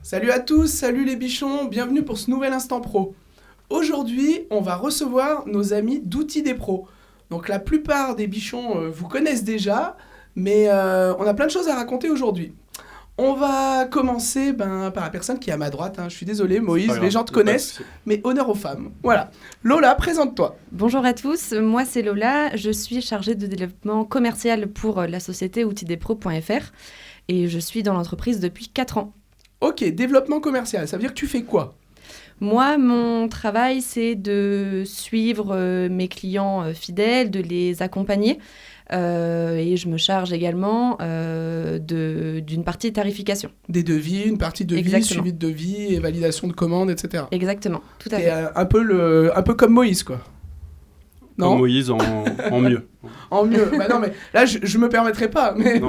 Salut à tous, salut les bichons, bienvenue pour ce nouvel Instant Pro. Aujourd'hui, on va recevoir nos amis d'Outils des Pros. Donc la plupart des bichons vous connaissent déjà, mais on a plein de choses à raconter aujourd'hui. On va commencer par la personne qui est à ma droite. Je suis désolé, Moïse, les gens te connaissent, mais honneur aux femmes. Voilà. Lola, présente-toi. Bonjour à tous, moi c'est Lola, je suis chargée de développement commercial pour la société outildespros.fr et je suis dans l'entreprise depuis 4 ans. Ok, développement commercial, ça veut dire que tu fais quoi ? Moi, mon travail, c'est de suivre mes clients fidèles, de les accompagner et je me charge également d'une partie tarification. Des devis, une partie de devis, suivi de devis et validation de commandes, etc. Exactement, tout à fait. Un peu comme Moïse, quoi. Non. Comme Moïse en mieux. En mieux. Bah non, mais là, je me permettrai pas. Mais...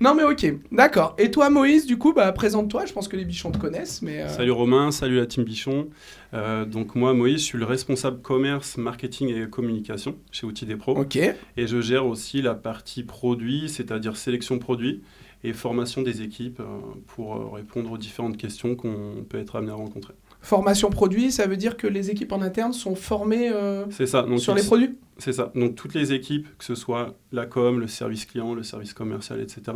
Non, mais ok. D'accord. Et toi, Moïse, du coup, présente-toi. Je pense que les bichons te connaissent. Mais Salut Romain, salut la team Bichon. Donc moi, Moïse, je suis le responsable commerce, marketing et communication chez Outils des Pros. Ok. Et je gère aussi la partie produit, c'est-à-dire sélection produit et formation des équipes pour répondre aux différentes questions qu'on peut être amené à rencontrer. Formation produit, ça veut dire que les équipes en interne sont formées sur les produits ? C'est ça. Donc, toutes les équipes, que ce soit la com, le service client, le service commercial, etc.,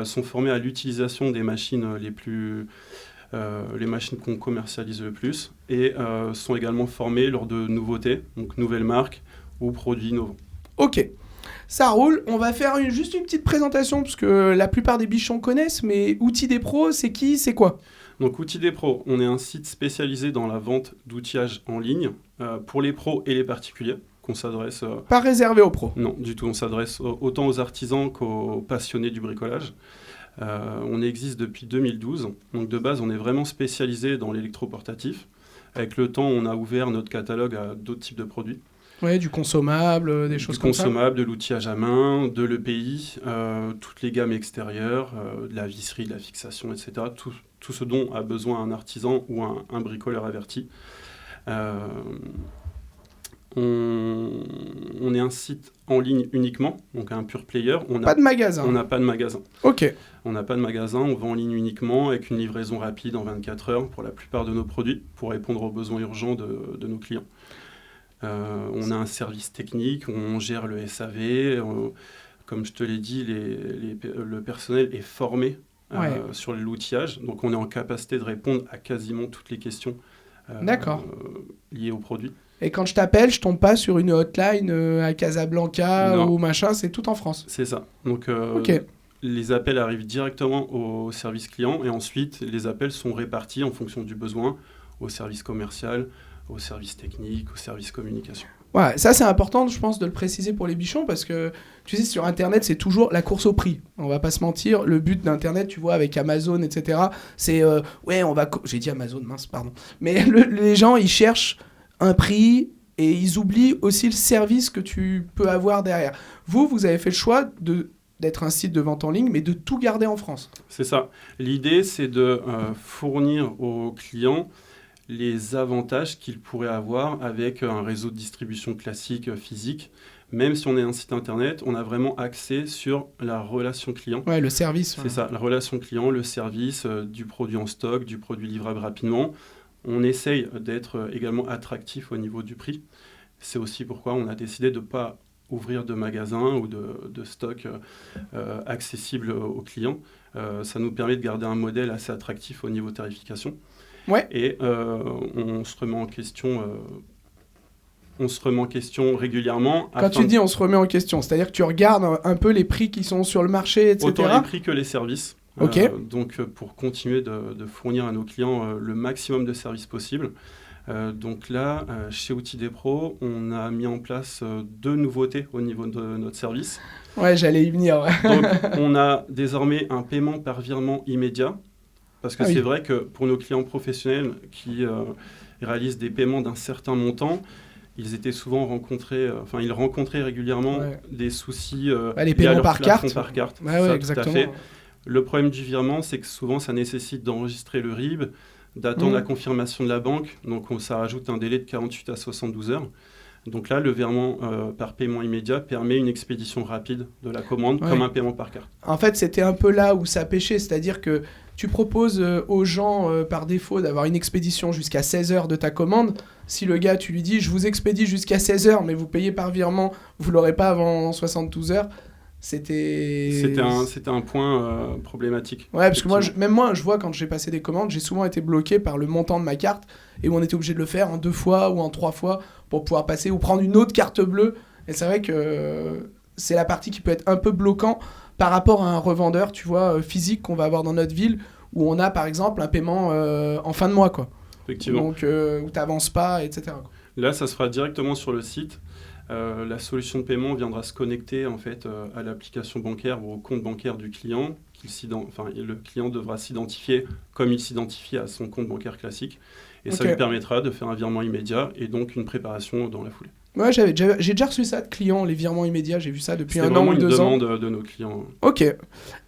sont formées à l'utilisation des machines les machines qu'on commercialise le plus et sont également formées lors de nouveautés, donc nouvelles marques ou produits innovants. Ok. Ça roule. On va faire juste une petite présentation parce que la plupart des bichons connaissent, mais Outils des Pros, c'est qui ? C'est quoi ? Donc, Outils des Pros, on est un site spécialisé dans la vente d'outillage en ligne pour les pros et les particuliers. Qu'on s'adresse... Pas réservé aux pros. Non, du tout. On s'adresse autant aux artisans qu'aux passionnés du bricolage. On existe depuis 2012. Donc, de base, on est vraiment spécialisé dans l'électroportatif. Avec le temps, on a ouvert notre catalogue à d'autres types de produits. Oui, du consommable, des choses comme ça. Du consommable, de l'outillage à main, de l'EPI, toutes les gammes extérieures, de la visserie, de la fixation, etc. Tout ce dont a besoin un artisan ou un bricoleur averti. On est un site en ligne uniquement, donc un pure player. Pas de magasin. On n'a pas de magasin. Ok. On n'a pas de magasin, on vend en ligne uniquement avec une livraison rapide en 24 heures pour la plupart de nos produits, pour répondre aux besoins urgents de nos clients. On a un service technique, on gère le SAV. Comme je te l'ai dit, le personnel est formé sur l'outillage, donc on est en capacité de répondre à quasiment toutes les questions liées au produit. Et quand je t'appelle, je tombe pas sur une hotline à Casablanca ou machin, c'est tout en France. C'est ça. Donc, les appels arrivent directement au service client et ensuite, les appels sont répartis en fonction du besoin au service commercial, au service technique, au service communication. Ouais, ça c'est important, je pense, de le préciser pour les bichons parce que, tu sais, sur Internet, c'est toujours la course au prix. On va pas se mentir, le but d'Internet, tu vois, avec Amazon, etc., c'est, j'ai dit Amazon, mince, pardon. Mais les gens, ils cherchent un prix et ils oublient aussi le service que tu peux avoir derrière. Vous avez fait le choix d'être un site de vente en ligne, mais de tout garder en France. C'est ça. L'idée, c'est de fournir aux clients les avantages qu'ils pourraient avoir avec un réseau de distribution classique physique. Même si on est un site internet, on a vraiment axé sur la relation client. Ouais, le service. C'est ça, la relation client, le service, du produit en stock, du produit livrable rapidement. On essaye d'être également attractif au niveau du prix. C'est aussi pourquoi on a décidé de ne pas ouvrir de magasins ou de stock accessible aux clients. Ça nous permet de garder un modèle assez attractif au niveau tarification. Ouais. Et on se remet en question régulièrement. Quand tu dis on se remet en question, c'est-à-dire que tu regardes un peu les prix qui sont sur le marché, etc. Autant les prix que les services. Okay. Donc pour continuer de fournir à nos clients le maximum de services possibles. Donc là, chez Outils des Pros, on a mis en place 2 nouveautés au niveau de notre service. Ouais, j'allais y venir. Ouais. Donc on a désormais un paiement par virement immédiat. Parce que c'est vrai que pour nos clients professionnels qui réalisent des paiements d'un certain montant, ils étaient souvent ils rencontraient régulièrement des soucis les paiements par carte. Ouais, exactement. Tout à fait. Le problème du virement, c'est que souvent, ça nécessite d'enregistrer le RIB, d'attendre la confirmation de la banque. Donc, ça rajoute un délai de 48 à 72 heures. Donc là, le virement par paiement immédiat permet une expédition rapide de la commande, comme un paiement par carte. En fait, c'était un peu là où ça pêchait, c'est-à-dire que tu proposes aux gens par défaut d'avoir une expédition jusqu'à 16h de ta commande. Si le gars, tu lui dis, je vous expédie jusqu'à 16h, mais vous payez par virement, vous l'aurez pas avant 72 heures, c'était un point problématique. Ouais, parce que même moi, je vois quand j'ai passé des commandes, j'ai souvent été bloqué par le montant de ma carte et où on était obligé de le faire en 2 fois ou en 3 fois pour pouvoir passer ou prendre une autre carte bleue. Et c'est vrai que c'est la partie qui peut être un peu bloquant par rapport à un revendeur, tu vois, physique qu'on va avoir dans notre ville où on a par exemple un paiement en fin de mois, quoi. Effectivement. Donc où t'avances pas, etc., quoi. Là, ça se fera directement sur le site. La solution de paiement viendra se connecter en fait à l'application bancaire ou au compte bancaire du client. Le client devra s'identifier comme il s'identifie à son compte bancaire classique. Et ça lui permettra de faire un virement immédiat et donc une préparation dans la foulée. Ouais, j'ai déjà reçu ça de clients, les virements immédiats, j'ai vu ça depuis un an ou 2 ans. C'est vraiment une demande de nos clients. Ok.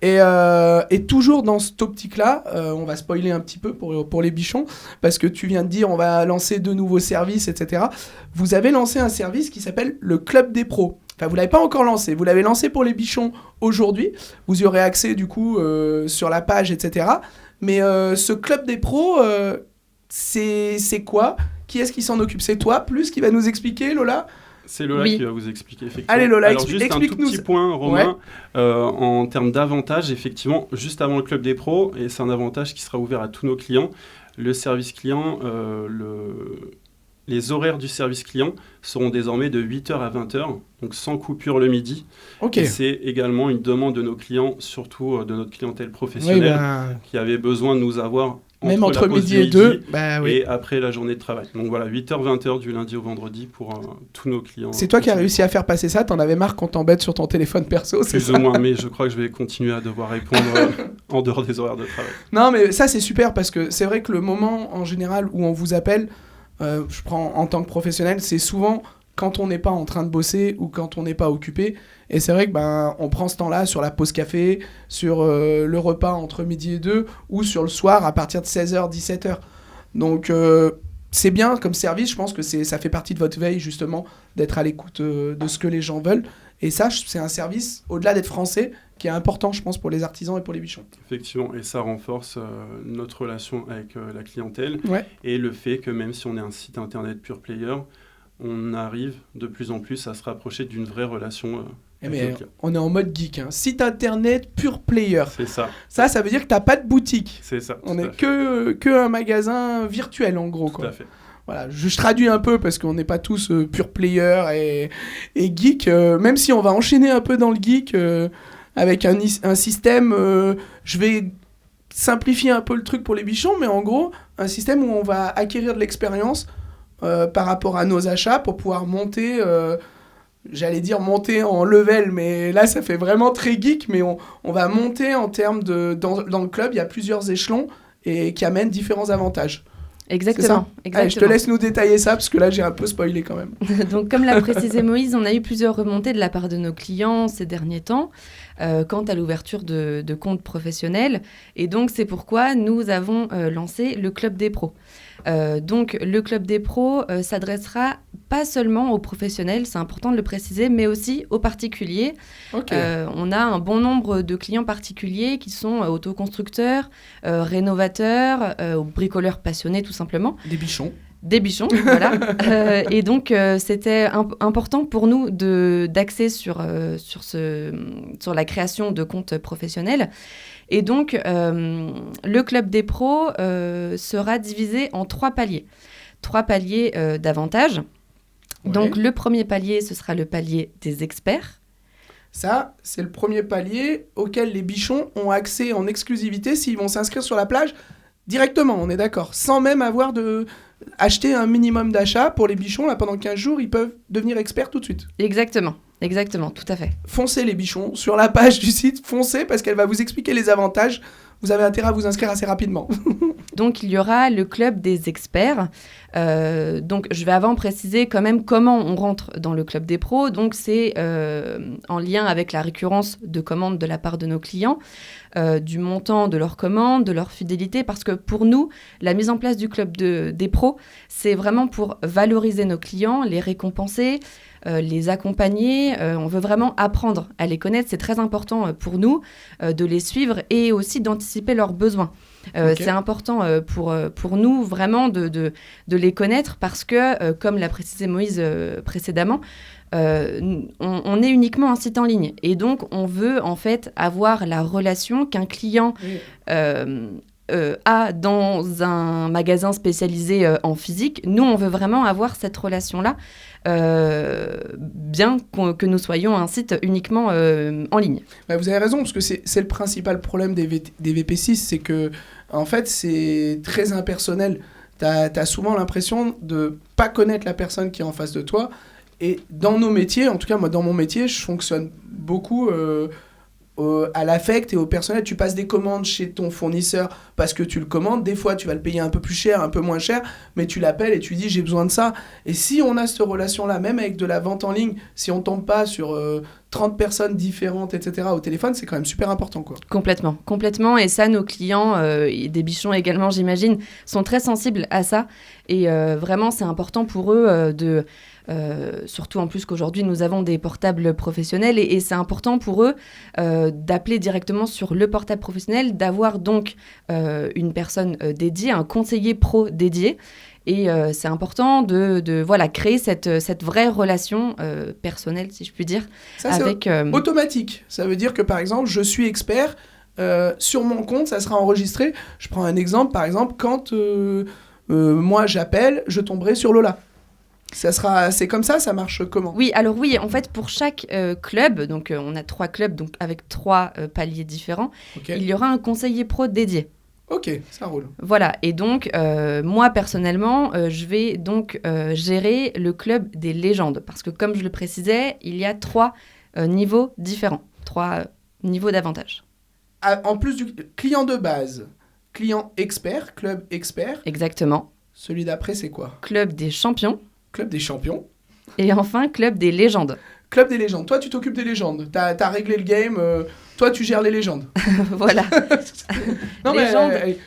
Et toujours dans cette optique-là, on va spoiler un petit peu pour les bichons, parce que tu viens de dire on va lancer 2 nouveaux services, etc. Vous avez lancé un service qui s'appelle le Club des Pros. Enfin, vous ne l'avez pas encore lancé, vous l'avez lancé pour les bichons aujourd'hui. Vous y aurez accès du coup sur la page, etc. Mais ce Club des Pros, c'est quoi ? Qui est-ce qui s'en occupe ? C'est toi, plus, qui va nous expliquer, Lola ? C'est Lola qui va vous expliquer, effectivement. Allez, Lola, alors, juste un tout petit point, Romain. Ouais. En termes d'avantages, effectivement, juste avant le Club des Pros, et c'est un avantage qui sera ouvert à tous nos clients, le service client, les horaires du service client seront désormais de 8h à 20h, donc sans coupure le midi. Okay. Et c'est également une demande de nos clients, surtout de notre clientèle professionnelle, qui avait besoin de nous avoir même entre midi et 2, et après la journée de travail. Donc voilà, 8h, 20h du lundi au vendredi pour tous nos clients. C'est toi qui as réussi à faire passer ça, t'en avais marre qu'on t'embête sur ton téléphone perso, c'est ça ? Plus ou moins, mais je crois que je vais continuer à devoir répondre en dehors des horaires de travail. Non, mais ça c'est super parce que c'est vrai que le moment en général où on vous appelle, je prends en tant que professionnel, c'est souvent quand on n'est pas en train de bosser ou quand on n'est pas occupé. Et c'est vrai que on prend ce temps-là sur la pause café, sur le repas entre midi et 2 ou sur le soir à partir de 16h, 17h. Donc c'est bien comme service, je pense que ça fait partie de votre veille justement d'être à l'écoute de ce que les gens veulent. Et ça, c'est un service, au-delà d'être français, qui est important, je pense, pour les artisans et pour les bichons. Effectivement, et ça renforce notre relation avec la clientèle. Ouais. Et le fait que même si on est un site internet pure player, on arrive de plus en plus à se rapprocher d'une vraie relation mais on est en mode geek, hein. Site internet pure player. C'est ça. Ça veut dire que t'as pas de boutique. C'est ça. On est que un magasin virtuel en gros. Tout à fait. Voilà, je traduis un peu parce qu'on n'est pas tous pure player et geek. Même si on va enchaîner un peu dans le geek avec un système, je vais simplifier un peu le truc pour les bichons, mais en gros, un système où on va acquérir de l'expérience par rapport à nos achats pour pouvoir monter... j'allais dire monter en level, mais là ça fait vraiment très geek, mais on va monter en termes dans le club, il y a plusieurs échelons et qui amènent différents avantages. Exactement. Allez, je te laisse nous détailler ça, parce que là j'ai un peu spoilé quand même. Donc comme l'a précisé Moïse, on a eu plusieurs remontées de la part de nos clients ces derniers temps quant à l'ouverture de comptes professionnels. Et donc c'est pourquoi nous avons lancé le Club des Pros. Donc le Club des Pros s'adressera pas seulement aux professionnels, c'est important de le préciser, mais aussi aux particuliers. Okay. On a un bon nombre de clients particuliers qui sont autoconstructeurs, rénovateurs, bricoleurs passionnés tout simplement. Des bichons. Des bichons, voilà. Et donc, c'était important pour nous d'axer sur la création de comptes professionnels. Et donc, le Club des Pros sera divisé en 3 paliers. 3 paliers d'avantages. Ouais. Donc, le premier palier, ce sera le palier des experts. Ça, c'est le premier palier auquel les bichons ont accès en exclusivité s'ils vont s'inscrire sur la plage directement, on est d'accord. Sans même avoir acheter un minimum d'achat pour les bichons. Là, pendant 15 jours, ils peuvent devenir experts tout de suite. Exactement, tout à fait. Foncez les bichons sur la page du site, foncez parce qu'elle va vous expliquer les avantages. Vous avez intérêt à vous inscrire assez rapidement. Donc, il y aura le club des experts. Donc, je vais avant préciser quand même comment on rentre dans le club des pros. Donc, c'est en lien avec la récurrence de commandes de la part de nos clients. du montant de leur commande, de leur fidélité, parce que pour nous, la mise en place du club des pros, c'est vraiment pour valoriser nos clients, les récompenser, les accompagner. On veut vraiment apprendre à les connaître. C'est très important pour nous de les suivre et aussi d'anticiper leurs besoins. C'est important pour nous vraiment de les connaître parce que, comme l'a précisé Moïse précédemment, on est uniquement un site en ligne. Et donc, on veut en fait avoir la relation qu'un client a dans un magasin spécialisé en physique. Nous, on veut vraiment avoir cette relation-là, bien que nous soyons un site uniquement en ligne. Bah, vous avez raison, parce que c'est le principal problème des VP6, c'est que en fait, c'est très impersonnel. T'as souvent l'impression de pas connaître la personne qui est en face de toi. Et dans nos métiers, en tout cas moi dans mon métier, je fonctionne beaucoup à l'affect et au personnel. Tu passes des commandes chez ton fournisseur parce que tu le commandes. Des fois, tu vas le payer un peu plus cher, un peu moins cher, mais tu l'appelles et tu dis j'ai besoin de ça. Et si on a cette relation-là, même avec de la vente en ligne, si on tombe pas sur 30 personnes différentes, etc. au téléphone, c'est quand même super important, quoi. Complètement. Et ça, nos clients, et des bichons également, j'imagine, sont très sensibles à ça. Et vraiment, c'est important pour eux surtout en plus qu'aujourd'hui, nous avons des portables professionnels et c'est important pour eux d'appeler directement sur le portable professionnel, d'avoir donc une personne dédiée, un conseiller pro dédié. Et c'est important de créer cette vraie relation personnelle, si je puis dire. Ça, c'est automatique. Ça veut dire que, par exemple, je suis expert. Sur mon compte, ça sera enregistré. Je prends un exemple. Par exemple, quand moi, j'appelle, je tomberai sur Lola. C'est comme ça marche comment ? Oui, alors oui, en fait, pour chaque club, donc on a 3 clubs donc avec 3 paliers différents, il y aura un conseiller pro dédié. Ok, ça roule. Voilà, et donc moi personnellement, je vais donc gérer le club des légendes, parce que comme je le précisais, il y a 3 niveaux différents, 3 niveaux d'avantage. En plus du client de base, client expert, club expert. Exactement. Celui d'après, c'est quoi ? Club des champions. Club des champions. Et enfin, club des légendes. Club des légendes. Toi, tu t'occupes des légendes. T'as réglé le game. Toi, tu gères les légendes. Voilà. Non, mais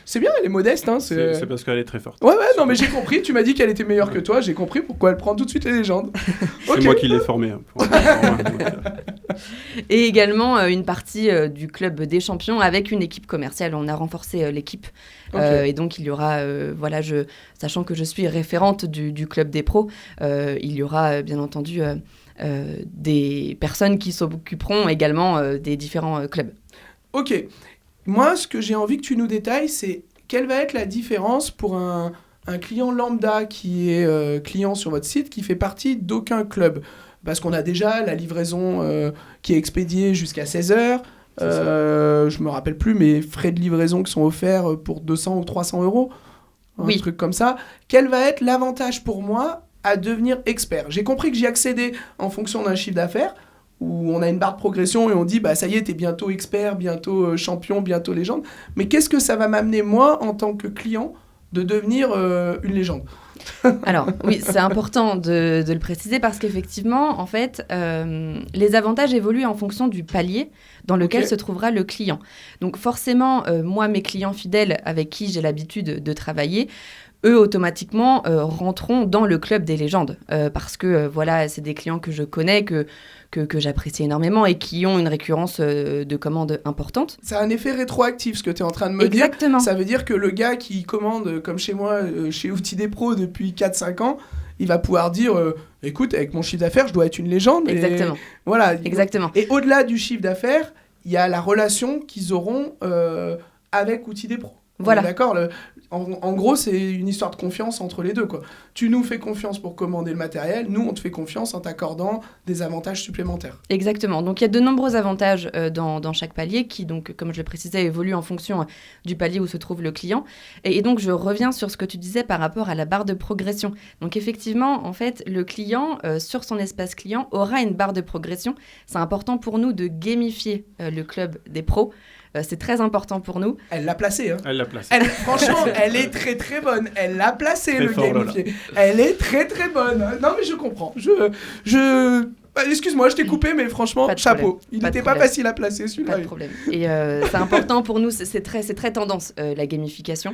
c'est bien, elle est modeste. Hein, c'est parce qu'elle est très forte. Ouais, non, mais j'ai compris. Tu m'as dit qu'elle était meilleure que toi. J'ai compris pourquoi elle prend tout de suite les légendes. C'est moi qui l'ai formée. Et également une partie du club des champions avec une équipe commerciale. On a renforcé l'équipe. Et donc, il y aura, sachant que je suis référente du club des pros, il y aura bien entendu des personnes qui s'occuperont également des différents clubs. Ok. Moi, ce que j'ai envie que tu nous détailles, c'est quelle va être la différence pour un client lambda qui est client sur votre site, qui fait partie d'aucun club. Parce qu'on a déjà la livraison qui est expédiée jusqu'à 16h. Je me rappelle plus, mais frais de livraison qui sont offerts pour 200 ou 300 €. Un truc comme ça. Quel va être l'avantage pour moi à devenir expert ? J'ai compris que j'y accédais en fonction d'un chiffre d'affaires, où on a une barre de progression et on dit, bah ça y est, t'es bientôt expert, bientôt champion, bientôt légende. Mais qu'est-ce que ça va m'amener, moi, en tant que client, de devenir une légende ? Alors, oui, c'est important de le préciser parce qu'effectivement, en fait, les avantages évoluent en fonction du palier dans lequel se trouvera le client. Donc forcément, moi, mes clients fidèles avec qui j'ai l'habitude de travailler, eux, automatiquement, rentreront dans le club des légendes. Parce que, c'est des clients que je connais, que j'apprécie énormément et qui ont une récurrence de commandes importante. C'est un effet rétroactif, ce que tu es en train de me dire. Exactement. Ça veut dire que le gars qui commande, comme chez moi, chez Outils des Pros depuis 4-5 ans, il va pouvoir dire écoute, avec mon chiffre d'affaires, je dois être une légende. Exactement. Et voilà. Exactement. Et au-delà du chiffre d'affaires, il y a la relation qu'ils auront avec Outils des Pros. Voilà. D'accord. En gros, c'est une histoire de confiance entre les deux, quoi. Tu nous fais confiance pour commander le matériel, nous, on te fait confiance en t'accordant des avantages supplémentaires. Exactement. Donc, il y a de nombreux avantages dans chaque palier qui, donc, comme je le précisais, évoluent en fonction du palier où se trouve le client. Et donc, je reviens sur ce que tu disais par rapport à la barre de progression. Donc, effectivement, en fait, le client, sur son espace client, aura une barre de progression. C'est important pour nous de gamifier le club des pros. C'est très important pour nous. Elle l'a placé, hein. Elle l'a placé. Franchement, elle est très très bonne. Elle l'a placé, très le fort, gamifié. Elle est très très bonne. Non, mais je comprends. Excuse-moi, je t'ai coupé, mais franchement, Pas de chapeau. problème. Il Pas de n'était pas problème. facile à placer, celui-là. Pas de problème. Et c'est important pour nous, c'est très tendance, la gamification.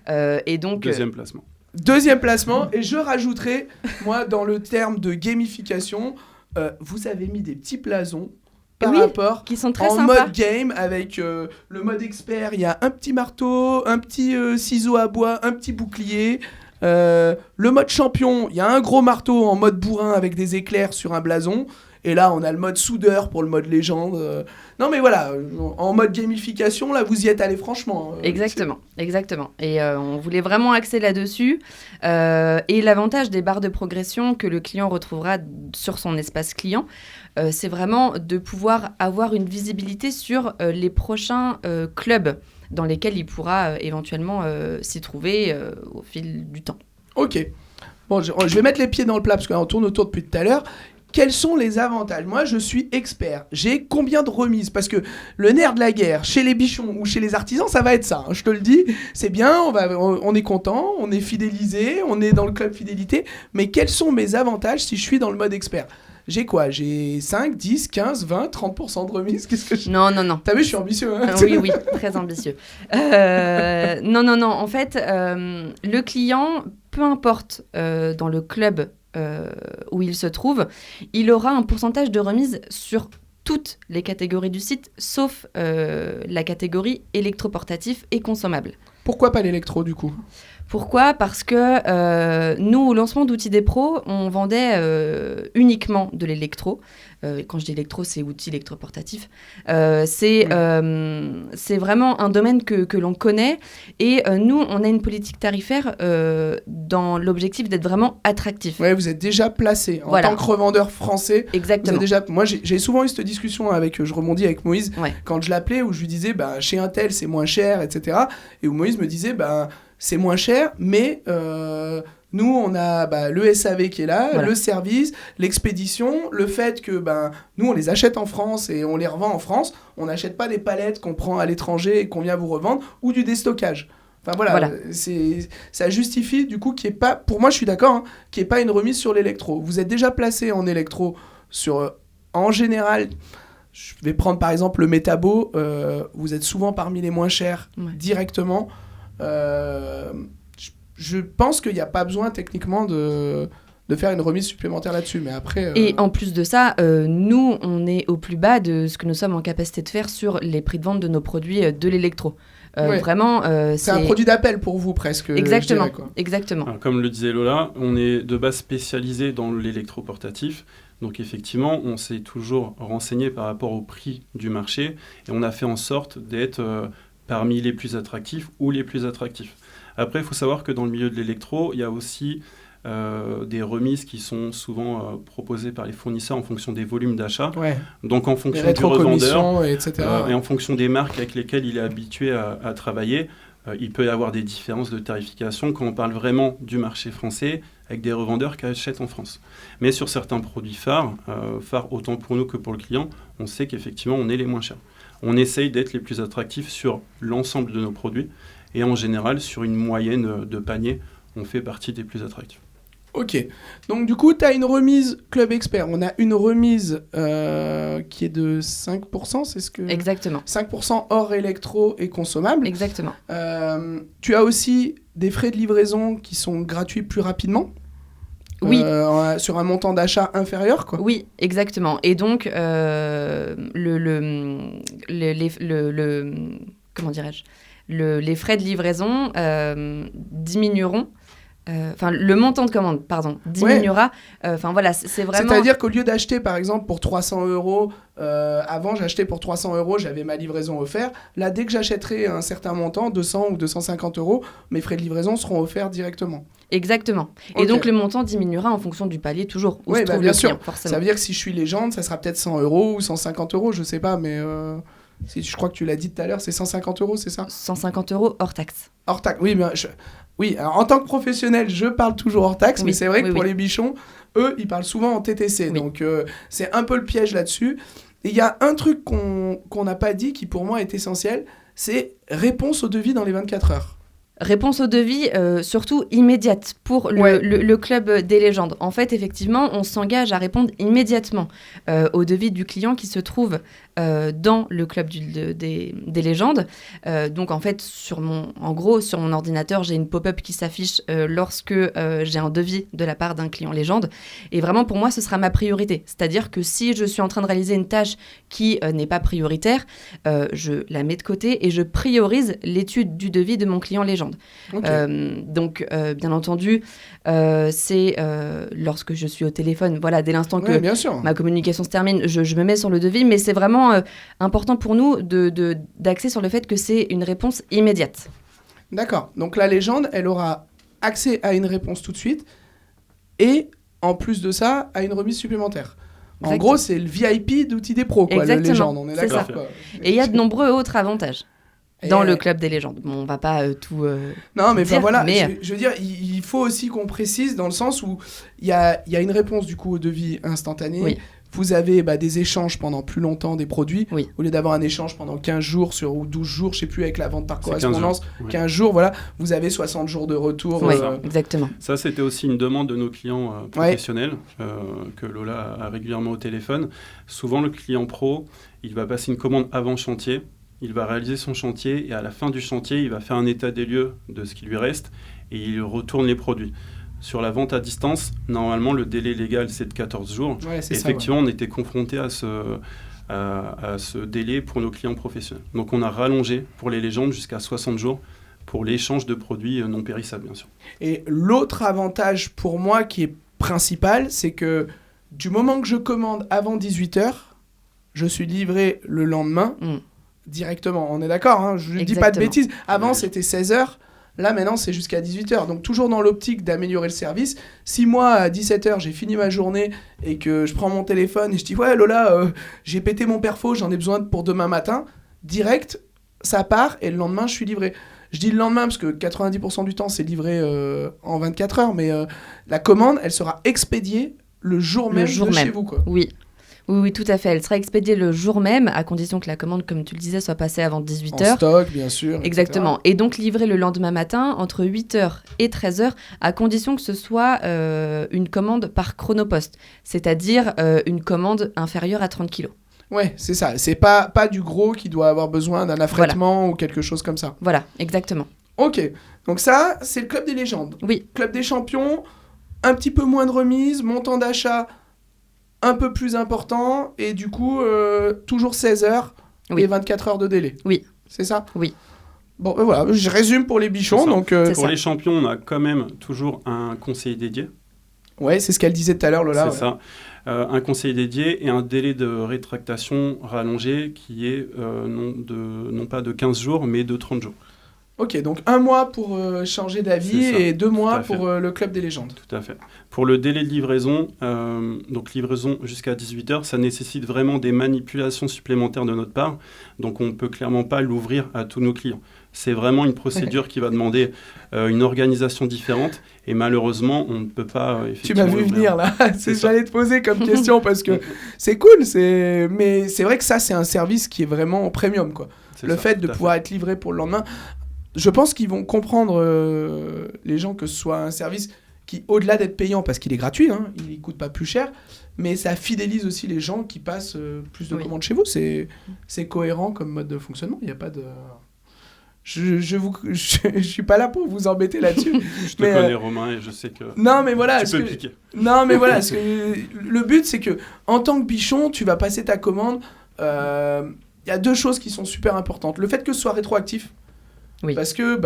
Et donc, Deuxième placement. Deuxième placement, et je rajouterai, moi, dans le terme de gamification, vous avez mis des petits blasons par Oui, rapport qui sont très en sympas. mode game avec le mode expert. Il y a un petit marteau, un petit ciseau à bois, un petit bouclier. Le mode champion, il y a un gros marteau en mode bourrin avec des éclairs sur un blason. Et là, on a le mode soudeur pour le mode légende. Non, mais voilà, en mode gamification, là, vous y êtes allé franchement. Exactement. Et on voulait vraiment axer là-dessus. Et l'avantage des barres de progression que le client retrouvera sur son espace client, c'est vraiment de pouvoir avoir une visibilité sur les prochains clubs dans lesquels il pourra éventuellement s'y trouver au fil du temps. Ok. Bon, je vais mettre les pieds dans le plat parce qu'on tourne autour depuis tout à l'heure. Quels sont les avantages ? Moi, je suis expert. J'ai combien de remises ? Parce que le nerf de la guerre, chez les bichons ou chez les artisans, ça va être ça. Hein, je te le dis, c'est bien, on est content, on est fidélisé, on est dans le club fidélité. Mais quels sont mes avantages si je suis dans le mode expert ? J'ai quoi ? J'ai 5, 10, 15, 20, 30% de remise ? Qu'est-ce que je... Non. T'as vu, je suis ambitieux. Hein. Oui, très ambitieux. Non. En fait, le client, peu importe dans le club où il se trouve, il aura un pourcentage de remise sur toutes les catégories du site, sauf la catégorie électroportatif et consommable. Pourquoi pas l'électro, du coup ? Pourquoi ? Parce que nous, au lancement d'Outils des Pros, on vendait uniquement de l'électro. Quand je dis électro, c'est outils électroportatifs. C'est vraiment un domaine que l'on connaît. Et nous, on a une politique tarifaire dans l'objectif d'être vraiment attractif. Ouais, vous êtes déjà placé en Voilà. tant que revendeur français. Exactement. Moi, j'ai souvent eu cette discussion avec, je rebondis avec Moïse, Ouais. quand je l'appelais, où je lui disais, chez Intel, c'est moins cher, etc. Et où Moïse me disait, c'est moins cher, mais nous, on a le SAV qui est là, Voilà. le service, l'expédition, le fait que nous, on les achète en France et on les revend en France. On n'achète pas des palettes qu'on prend à l'étranger et qu'on vient vous revendre, ou du déstockage. Enfin voilà. Ça justifie du coup qu'il n'y ait pas, pour moi je suis d'accord, hein, qu'il n'y ait pas une remise sur l'électro. Vous êtes déjà placé en électro sur, en général, je vais prendre par exemple le Metabo, vous êtes souvent parmi les moins chers directement. Je pense qu'il n'y a pas besoin techniquement de faire une remise supplémentaire là-dessus, mais après... Et en plus de ça, nous, on est au plus bas de ce que nous sommes en capacité de faire sur les prix de vente de nos produits de l'électro. Vraiment, c'est un produit d'appel pour vous presque. Exactement, je dirais, quoi. exactement. Alors, comme le disait Lola, on est de base spécialisé dans l'électroportatif. Donc effectivement, on s'est toujours renseigné par rapport au prix du marché et on a fait en sorte d'être parmi les plus attractifs ou les plus attractifs. Après, il faut savoir que dans le milieu de l'électro, il y a aussi des remises qui sont souvent proposées par les fournisseurs en fonction des volumes d'achat. Ouais. Donc en fonction du revendeur etc. Et en fonction des marques avec lesquelles il est habitué à travailler, il peut y avoir des différences de tarification quand on parle vraiment du marché français avec des revendeurs qui achètent en France. Mais sur certains produits phares autant pour nous que pour le client, on sait qu'effectivement on est les moins chers. On essaye d'être les plus attractifs sur l'ensemble de nos produits et en général sur une moyenne de panier, on fait partie des plus attractifs. Ok, donc du coup, tu as une remise Club Expert. On a une remise qui est de 5%, c'est ce que... Exactement. 5% hors électro et consommable. Exactement. Tu as aussi des frais de livraison qui sont gratuits plus rapidement. Oui. Sur un montant d'achat inférieur, quoi. Oui, exactement. Et donc, comment dirais-je, les frais de livraison diminueront. Le montant de commande, diminuera. Voilà, c'est vraiment... C'est-à-dire qu'au lieu d'acheter, par exemple, pour 300 €, avant, j'achetais pour 300 €, j'avais ma livraison offerte. Là, dès que j'achèterai un certain montant, 200 ou 250 €, mes frais de livraison seront offerts directement. Exactement. Okay. Et donc, le montant diminuera en fonction du palier, toujours. Oui, bien sûr. Client, forcément. Ça veut dire que si je suis légende, ça sera peut-être 100 € ou 150 €, je sais pas, mais... je crois que tu l'as dit tout à l'heure, c'est 150 €, c'est ça ? 150 € hors taxe. Hors taxe, oui, mais alors, en tant que professionnel, je parle toujours hors taxe, mais c'est vrai que pour les bichons, eux, ils parlent souvent en TTC. Oui. Donc, c'est un peu le piège là-dessus. Et il y a un truc qu'on n'a pas dit qui, pour moi, est essentiel, c'est réponse au devis dans les 24 heures. Réponse au devis, surtout immédiate pour le club des légendes. En fait, effectivement, on s'engage à répondre immédiatement au devis du client qui se trouve dans le club des légendes. Donc, en fait, sur mon ordinateur, j'ai une pop-up qui s'affiche lorsque j'ai un devis de la part d'un client légende. Et vraiment, pour moi, ce sera ma priorité. C'est-à-dire que si je suis en train de réaliser une tâche qui n'est pas prioritaire, je la mets de côté et je priorise l'étude du devis de mon client légende. Okay. Donc, bien entendu, c'est lorsque je suis au téléphone, voilà, dès l'instant que ma communication se termine, je me mets sur le devis, mais c'est vraiment important pour nous d'axer sur le fait que c'est une réponse immédiate. D'accord. Donc, la légende, elle aura accès à une réponse tout de suite et, en plus de ça, à une remise supplémentaire. Exactement. En gros, c'est le VIP d'Outils des Pros, quoi, le légende, on est d'accord. Quoi. Et il y a de nombreux autres avantages. Dans le club des légendes. Bon, on va pas tout non, mais dire, voilà, mais... Je veux dire, il faut aussi qu'on précise dans le sens où il y a une réponse du coup au devis instantané. Oui. Vous avez des échanges pendant plus longtemps des produits. Oui. Au lieu d'avoir un échange pendant 15 jours ou 12 jours, je sais plus, avec la vente par correspondance, 15 jours, voilà, vous avez 60 jours de retour. Oui, exactement. Ça, c'était aussi une demande de nos clients professionnels que Lola a régulièrement au téléphone. Souvent, le client pro, il va passer une commande avant chantier. Il va réaliser son chantier et à la fin du chantier, il va faire un état des lieux de ce qui lui reste et il retourne les produits. Sur la vente à distance, normalement, le délai légal, c'est de 14 jours. Ouais, c'est effectivement, on était confronté à ce délai pour nos clients professionnels. Donc, on a rallongé pour les légendes jusqu'à 60 jours pour l'échange de produits non périssables, bien sûr. Et l'autre avantage pour moi qui est principal, c'est que du moment que je commande avant 18h, je suis livré le lendemain. Directement, on est d'accord, hein, je ne dis pas de bêtises. Avant, c'était 16h, là, maintenant, c'est jusqu'à 18h. Donc, toujours dans l'optique d'améliorer le service. Si moi, à 17h, j'ai fini ma journée et que je prends mon téléphone et je dis « Ouais, Lola, j'ai pété mon perfo, j'en ai besoin pour demain matin », direct, ça part et le lendemain, je suis livré. Je dis le lendemain parce que 90% du temps, c'est livré en 24 heures, mais la commande, elle sera expédiée le jour même chez vous, quoi. Oui, tout à fait. Elle sera expédiée le jour même, à condition que la commande, comme tu le disais, soit passée avant 18h. En stock, bien sûr. Exactement. Etc. Et donc livrée le lendemain matin, entre 8h et 13h, à condition que ce soit une commande par chronopost, c'est-à-dire une commande inférieure à 30 kg. Ouais, c'est ça. C'est pas du gros qui doit avoir besoin d'un affrètement ou quelque chose comme ça. Voilà, exactement. Ok. Donc ça, c'est le Club des légendes. Oui. Club des champions, un petit peu moins de remise, montant d'achat un peu plus important et du coup, toujours 16 heures et 24 heures de délai. Oui. C'est ça ? Oui. Bon, voilà, je résume pour les bichons. Donc, pour les champions, on a quand même toujours un conseiller dédié. Ouais, c'est ce qu'elle disait tout à l'heure, Lola. C'est ça. Un conseiller dédié et un délai de rétractation rallongé qui est non pas de 15 jours, mais de 30 jours. Ok, donc 1 mois pour changer d'avis et 2 mois pour le Club des légendes. Tout à fait. Pour le délai de livraison, donc livraison jusqu'à 18h, ça nécessite vraiment des manipulations supplémentaires de notre part. Donc on ne peut clairement pas l'ouvrir à tous nos clients. C'est vraiment une procédure qui va demander une organisation différente et malheureusement, on ne peut pas effectivement. Tu m'as vu venir là, j'allais te poser comme question parce que c'est cool, mais c'est vrai que ça, c'est un service qui est vraiment premium, quoi. Le fait de pouvoir être livré pour le lendemain. Je pense qu'ils vont comprendre, les gens, que ce soit un service qui, au-delà d'être payant, parce qu'il est gratuit, hein, il ne coûte pas plus cher, mais ça fidélise aussi les gens qui passent plus de commandes chez vous. C'est cohérent comme mode de fonctionnement. Il n'y a pas de... Je suis pas là pour vous embêter là-dessus. Je te connais, Romain, et je sais que non, mais voilà, tu peux piquer. Non, mais voilà, le but, c'est que en tant que bichon, tu vas passer ta commande. Il y a 2 choses qui sont super importantes. Le fait que ce soit rétroactif. Oui. Parce que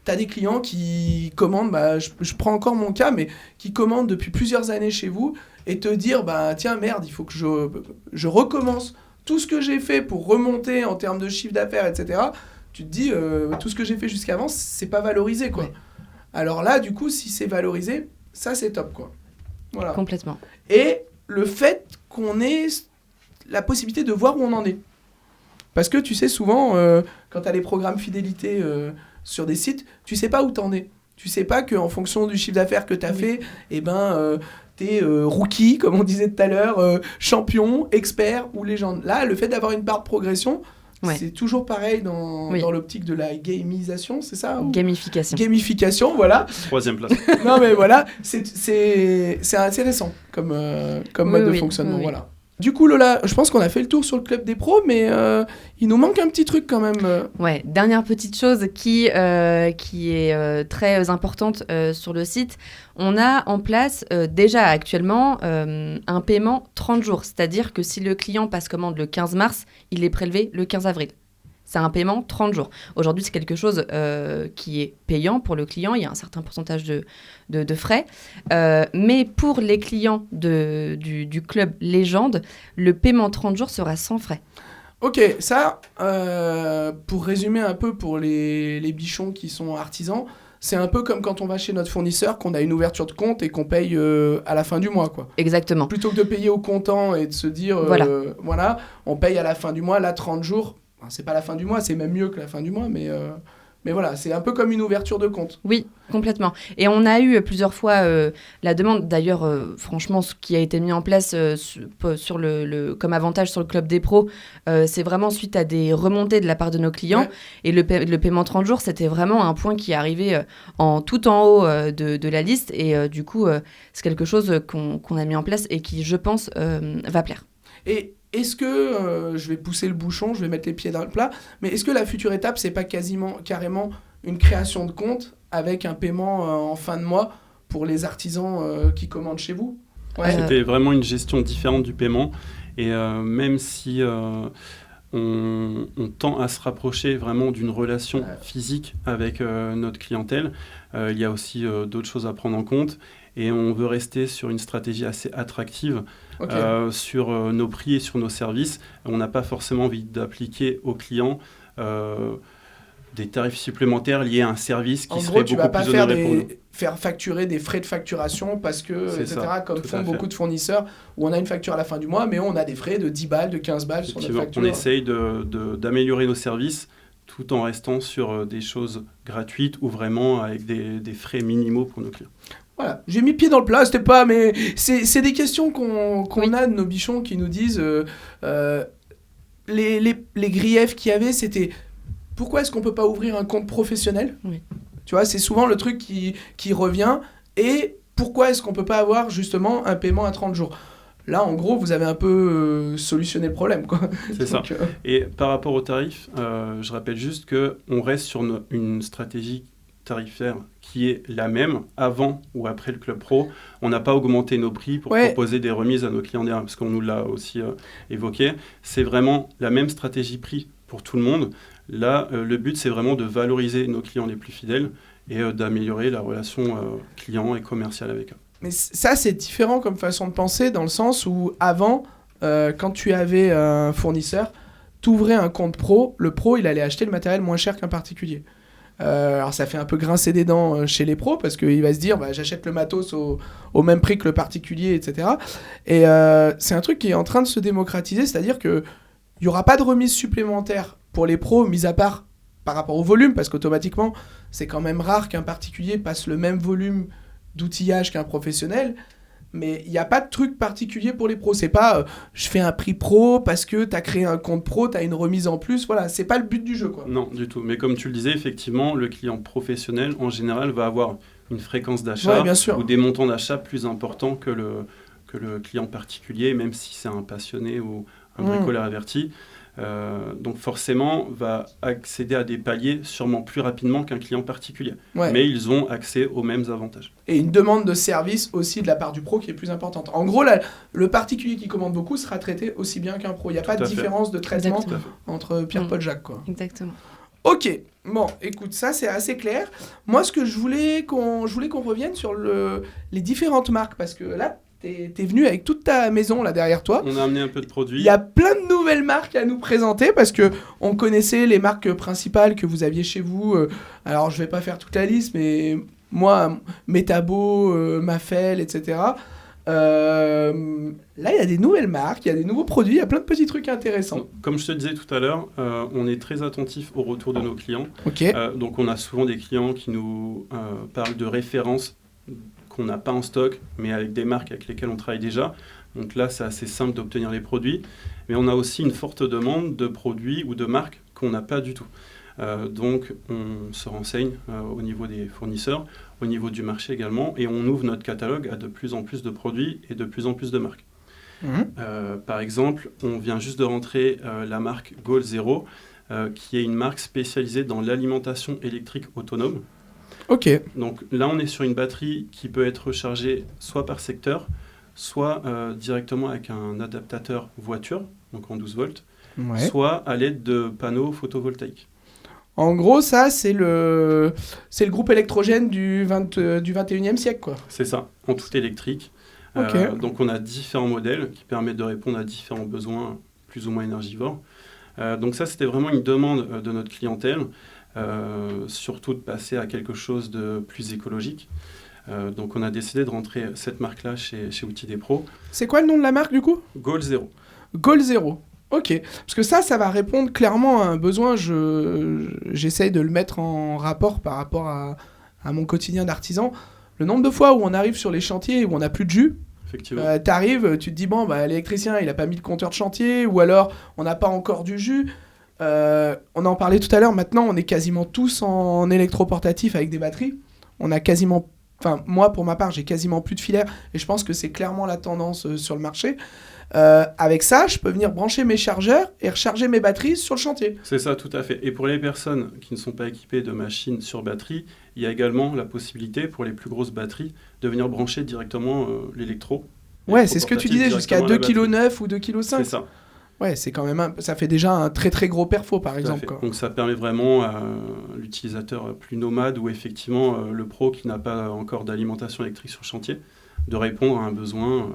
t'as des clients qui commandent, je prends encore mon cas, mais qui commandent depuis plusieurs années chez vous et te dire tiens merde, il faut que je recommence tout ce que j'ai fait pour remonter en termes de chiffre d'affaires, etc. Tu te dis tout ce que j'ai fait jusqu'avant, c'est pas valorisé, quoi. Oui. Alors là, du coup, si c'est valorisé, ça c'est top, quoi. Voilà. Complètement. Et le fait qu'on ait la possibilité de voir où on en est. Parce que tu sais, souvent, quand tu as les programmes fidélité sur des sites, tu sais pas où t'en es. Tu sais pas qu'en fonction du chiffre d'affaires que tu as fait, t'es rookie, comme on disait tout à l'heure, champion, expert ou légende. Là, le fait d'avoir une barre de progression, Ouais. C'est toujours pareil dans Oui. l'optique de la gamimisation, c'est ça ou... Gamification. Gamification, voilà. 3e place. Non mais voilà, c'est intéressant comme mode de fonctionnement, oui. voilà. Du coup Lola, je pense qu'on a fait le tour sur le club des pros, mais il nous manque un petit truc quand même. Ouais, dernière petite chose qui est très importante sur le site. On a en place déjà actuellement un paiement 30 jours. C'est-à-dire que si le client passe commande le 15 mars, il est prélevé le 15 avril. C'est un paiement 30 jours. Aujourd'hui, c'est quelque chose qui est payant pour le client. Il y a un certain pourcentage de frais. Mais pour les clients du club Légende, le paiement 30 jours sera sans frais. Ok, ça, pour résumer un peu pour les bichons qui sont artisans, c'est un peu comme quand on va chez notre fournisseur, qu'on a une ouverture de compte et qu'on paye à la fin du mois, quoi. Exactement. Plutôt que de payer au comptant et de se dire, voilà, on paye à la fin du mois, là, 30 jours. Enfin, c'est pas la fin du mois, c'est même mieux que la fin du mois, mais voilà, c'est un peu comme une ouverture de compte. Oui, complètement. Et on a eu plusieurs fois la demande. D'ailleurs, franchement, ce qui a été mis en place sur comme avantage sur le Club des Pros, c'est vraiment suite à des remontées de la part de nos clients. Ouais. Et le paiement 30 jours, c'était vraiment un point qui est arrivé tout en haut de la liste. Et du coup, c'est quelque chose qu'on a mis en place et qui, je pense, va plaire. Et est-ce que, je vais pousser le bouchon, je vais mettre les pieds dans le plat, mais est-ce que la future étape, c'est pas carrément une création de compte avec un paiement en fin de mois pour les artisans qui commandent chez vous ? Ouais. C'était vraiment une gestion différente du paiement. Et même si on tend à se rapprocher vraiment d'une relation physique avec notre clientèle, il y a aussi d'autres choses à prendre en compte. Et on veut rester sur une stratégie assez attractive sur nos prix et sur nos services. On n'a pas forcément envie d'appliquer aux clients des tarifs supplémentaires liés à un service qui serait beaucoup plus honoré pour nous. Faire facturer des frais de facturation parce que, etc., comme font beaucoup de fournisseurs, où on a une facture à la fin du mois, mais on a des frais de 10 balles, de 15 balles sur notre facture. On essaye d'améliorer nos services tout en restant sur des choses gratuites ou vraiment avec des frais minimaux pour nos clients. Voilà, j'ai mis pied dans le plat, c'était pas, mais c'est des questions qu'on a de nos bichons qui nous disent les griefs qu'il y avait, c'était pourquoi est-ce qu'on peut pas ouvrir un compte professionnel ? Oui. Tu vois, c'est souvent le truc qui revient, et pourquoi est-ce qu'on peut pas avoir justement un paiement à 30 jours ? Là, en gros, vous avez un peu solutionné le problème, quoi. C'est ça. Et par rapport aux tarifs, je rappelle juste qu'on reste sur une stratégie tarifaire qui est la même avant ou après le Club Pro. On n'a pas augmenté nos prix pour proposer des remises à nos clients derrière, parce qu'on nous l'a aussi évoqué. C'est vraiment la même stratégie prix pour tout le monde. Là, le but, c'est vraiment de valoriser nos clients les plus fidèles et d'améliorer la relation client et commerciale avec eux. Mais ça, c'est différent comme façon de penser, dans le sens où avant, quand tu avais un fournisseur, tu ouvrais un compte pro, le pro, il allait acheter le matériel moins cher qu'un particulier. Alors ça fait un peu grincer des dents chez les pros parce qu'il va se dire j'achète le matos au même prix que le particulier, etc. Et c'est un truc qui est en train de se démocratiser, c'est-à-dire qu'il n'y aura pas de remise supplémentaire pour les pros, mis à part par rapport au volume, parce qu'automatiquement c'est quand même rare qu'un particulier passe le même volume d'outillage qu'un professionnel. Mais il n'y a pas de truc particulier pour les pros. C'est pas je fais un prix pro parce que tu as créé un compte pro, tu as une remise en plus. Voilà, c'est pas le but du jeu, quoi. Non, du tout. Mais comme tu le disais, effectivement, le client professionnel, en général, va avoir une fréquence d'achat ou des montants d'achat plus importants que le client particulier, même si c'est un passionné ou un bricoleur averti. Donc forcément, va accéder à des paliers sûrement plus rapidement qu'un client particulier. Ouais. Mais ils ont accès aux mêmes avantages. Et une demande de service aussi de la part du pro qui est plus importante. En gros, le particulier qui commande beaucoup sera traité aussi bien qu'un pro. Il n'y a pas de différence de traitement entre Pierre, Paul, Jacques, quoi. Exactement. Ok, bon, écoute, ça c'est assez clair. Moi, ce que je voulais qu'on revienne sur les différentes marques, parce que là, t'es venu avec toute ta maison là derrière toi. On a amené un peu de produits. Il y a plein de nouvelles marques à nous présenter parce que on connaissait les marques principales que vous aviez chez vous. Alors je vais pas faire toute la liste, mais moi, Metabo, Mafel, etc. Là, il y a des nouvelles marques, il y a des nouveaux produits, il y a plein de petits trucs intéressants. Comme je te disais tout à l'heure, on est très attentif au retour de nos clients. Okay. Donc on a souvent des clients qui nous parlent de références qu'on n'a pas en stock, mais avec des marques avec lesquelles on travaille déjà. Donc là, c'est assez simple d'obtenir les produits, mais on a aussi une forte demande de produits ou de marques qu'on n'a pas du tout. Donc on se renseigne au niveau des fournisseurs, au niveau du marché également, et on ouvre notre catalogue à de plus en plus de produits et de plus en plus de marques. Par exemple, on vient juste de rentrer la marque Goal Zero, qui est une marque spécialisée dans l'alimentation électrique autonome. Ok. Donc là, on est sur une batterie qui peut être rechargée soit par secteur, soit directement avec un adaptateur voiture, donc en 12 volts, soit à l'aide de panneaux photovoltaïques. En gros, ça, c'est le groupe électrogène du 21e siècle, quoi. C'est ça, en tout électrique. Okay. Donc on a différents modèles qui permettent de répondre à différents besoins plus ou moins énergivores. Donc ça, c'était vraiment une demande de notre clientèle, surtout de passer à quelque chose de plus écologique. Donc on a décidé de rentrer cette marque-là chez Outils des Pros. C'est quoi le nom de la marque, du coup ? Goal Zero. Goal Zero. Ok, parce que ça va répondre clairement à un besoin. J'essaye de le mettre en rapport par rapport à mon quotidien d'artisan. Le nombre de fois où on arrive sur les chantiers où on n'a plus de jus, t'arrives, tu te dis, bon, l'électricien, il n'a pas mis le compteur de chantier, ou alors on n'a pas encore du jus. On en parlait tout à l'heure, maintenant, on est quasiment tous en électroportatif avec des batteries. On a quasiment... Enfin, moi, pour ma part, j'ai quasiment plus de filaire, et je pense que c'est clairement la tendance sur le marché. Avec ça, je peux venir brancher mes chargeurs et recharger mes batteries sur le chantier. C'est ça, tout à fait. Et pour les personnes qui ne sont pas équipées de machines sur batterie, il y a également la possibilité pour les plus grosses batteries de venir brancher directement l'électro. Ouais, c'est ce que tu disais, jusqu'à 2,9 kg ou 2,5 kg. C'est ça. Ouais, c'est quand même ça fait déjà un très très gros perfo, par exemple. Quoi. Donc ça permet vraiment à l'utilisateur plus nomade ou effectivement le pro qui n'a pas encore d'alimentation électrique sur chantier de répondre à un besoin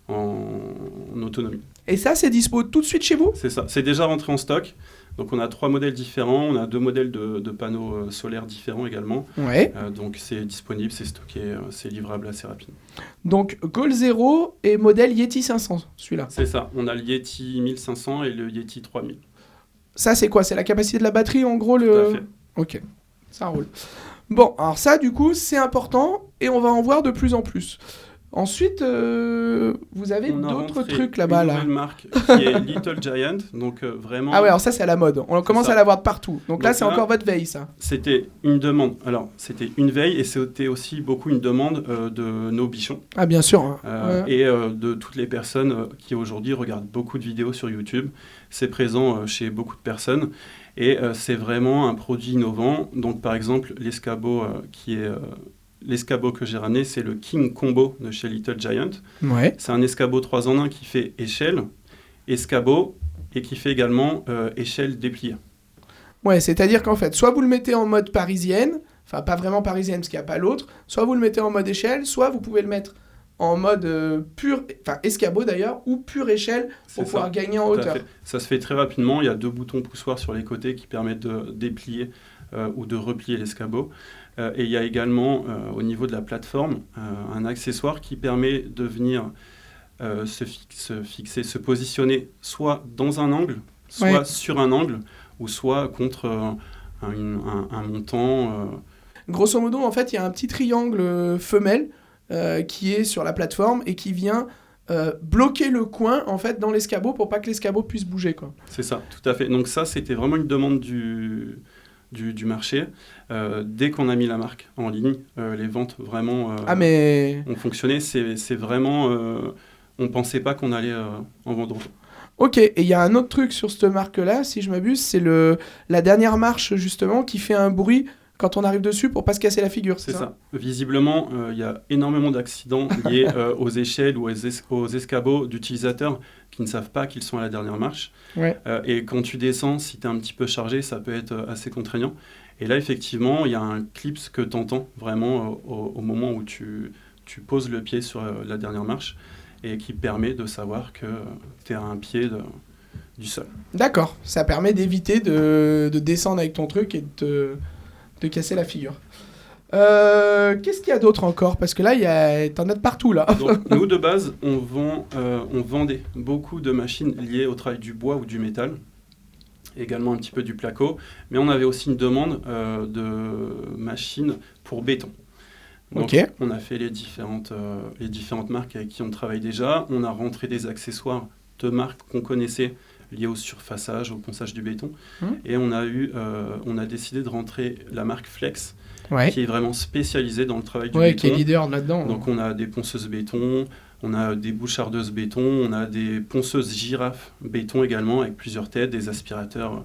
en autonomie. Et ça, c'est dispo tout de suite chez vous ? C'est ça, c'est déjà rentré en stock. Donc on a 3 modèles différents, on a 2 modèles de panneaux solaires différents également. Ouais. Donc c'est disponible, c'est stocké, c'est livrable assez rapidement. Donc Goal Zero et modèle Yeti 500, celui-là. C'est ça, on a le Yeti 1500 et le Yeti 3000. Ça, c'est quoi ? C'est la capacité de la batterie, en gros Tout à fait. Ok, ça roule. Bon, alors ça, du coup, c'est important et on va en voir de plus en plus. Ensuite, vous avez d'autres trucs là-bas. Une nouvelle marque qui est Little Giant, donc vraiment... Ah ouais, alors ça, c'est à la mode. On commence à la voir de partout. Donc là, c'est encore votre veille, ça. C'était une demande. Alors, c'était une veille et c'était aussi beaucoup une demande de nos bichons. Ah, bien sûr. Hein. Et de toutes les personnes qui aujourd'hui regardent beaucoup de vidéos sur YouTube. C'est présent chez beaucoup de personnes. Et c'est vraiment un produit innovant. Donc, par exemple, l'escabeau qui est... L'escabeau que j'ai ramené, c'est le King Combo de chez Little Giant. Ouais. C'est un escabeau 3 en 1 qui fait échelle, escabeau, et qui fait également échelle dépliée. Ouais, c'est-à-dire qu'en fait, soit vous le mettez en mode parisienne, enfin pas vraiment parisienne parce qu'il n'y a pas l'autre, soit vous le mettez en mode échelle, soit vous pouvez le mettre en mode pur, enfin escabeau d'ailleurs, ou pure échelle pour pouvoir gagner en hauteur. Ça se fait très rapidement, il y a 2 boutons poussoirs sur les côtés qui permettent de déplier ou de replier l'escabeau. Et il y a également, au niveau de la plateforme, un accessoire qui permet de venir se fixer, se positionner soit dans un angle, soit sur un angle, ou soit contre un montant. Grosso modo, en fait, il y a un petit triangle femelle qui est sur la plateforme et qui vient bloquer le coin en fait, dans l'escabeau pour pas que l'escabeau puisse bouger. Quoi. C'est ça, tout à fait. Donc ça, c'était vraiment une demande du marché. Dès qu'on a mis la marque en ligne, les ventes vraiment ont fonctionné. C'est vraiment... on ne pensait pas qu'on allait en vendre autant. Ok, et il y a un autre truc sur cette marque-là, si je m'abuse, c'est la dernière marche justement qui fait un bruit quand on arrive dessus pour pas se casser la figure. C'est ça. Visiblement, il y a énormément d'accidents liés aux échelles ou aux escabeaux d'utilisateurs qui ne savent pas qu'ils sont à la dernière marche. Ouais. Et quand tu descends, si tu es un petit peu chargé, ça peut être assez contraignant. Et là, effectivement, il y a un clips que tu entends vraiment au moment où tu poses le pied sur la dernière marche et qui permet de savoir que tu es à un pied du sol. D'accord. Ça permet d'éviter de descendre avec ton truc et de casser la figure. Qu'est-ce qu'il y a d'autre encore ? Parce que là, t'en as de partout, là. Donc, nous, de base, on vendait beaucoup de machines liées au travail du bois ou du métal, également un petit peu du placo, mais on avait aussi une demande de machines pour béton. Donc, Ok. on a fait les différentes marques avec qui on travaille déjà. On a rentré des accessoires de marques qu'on connaissait liés au surfaçage, au ponçage du béton. Et on a décidé de rentrer la marque Flex, Ouais. qui est vraiment spécialisée dans le travail du Ouais, béton. qui est leader là-dedans. Donc on a des ponceuses béton, on a des bouchardeuses béton, on a des ponceuses girafes béton également, avec plusieurs têtes, des aspirateurs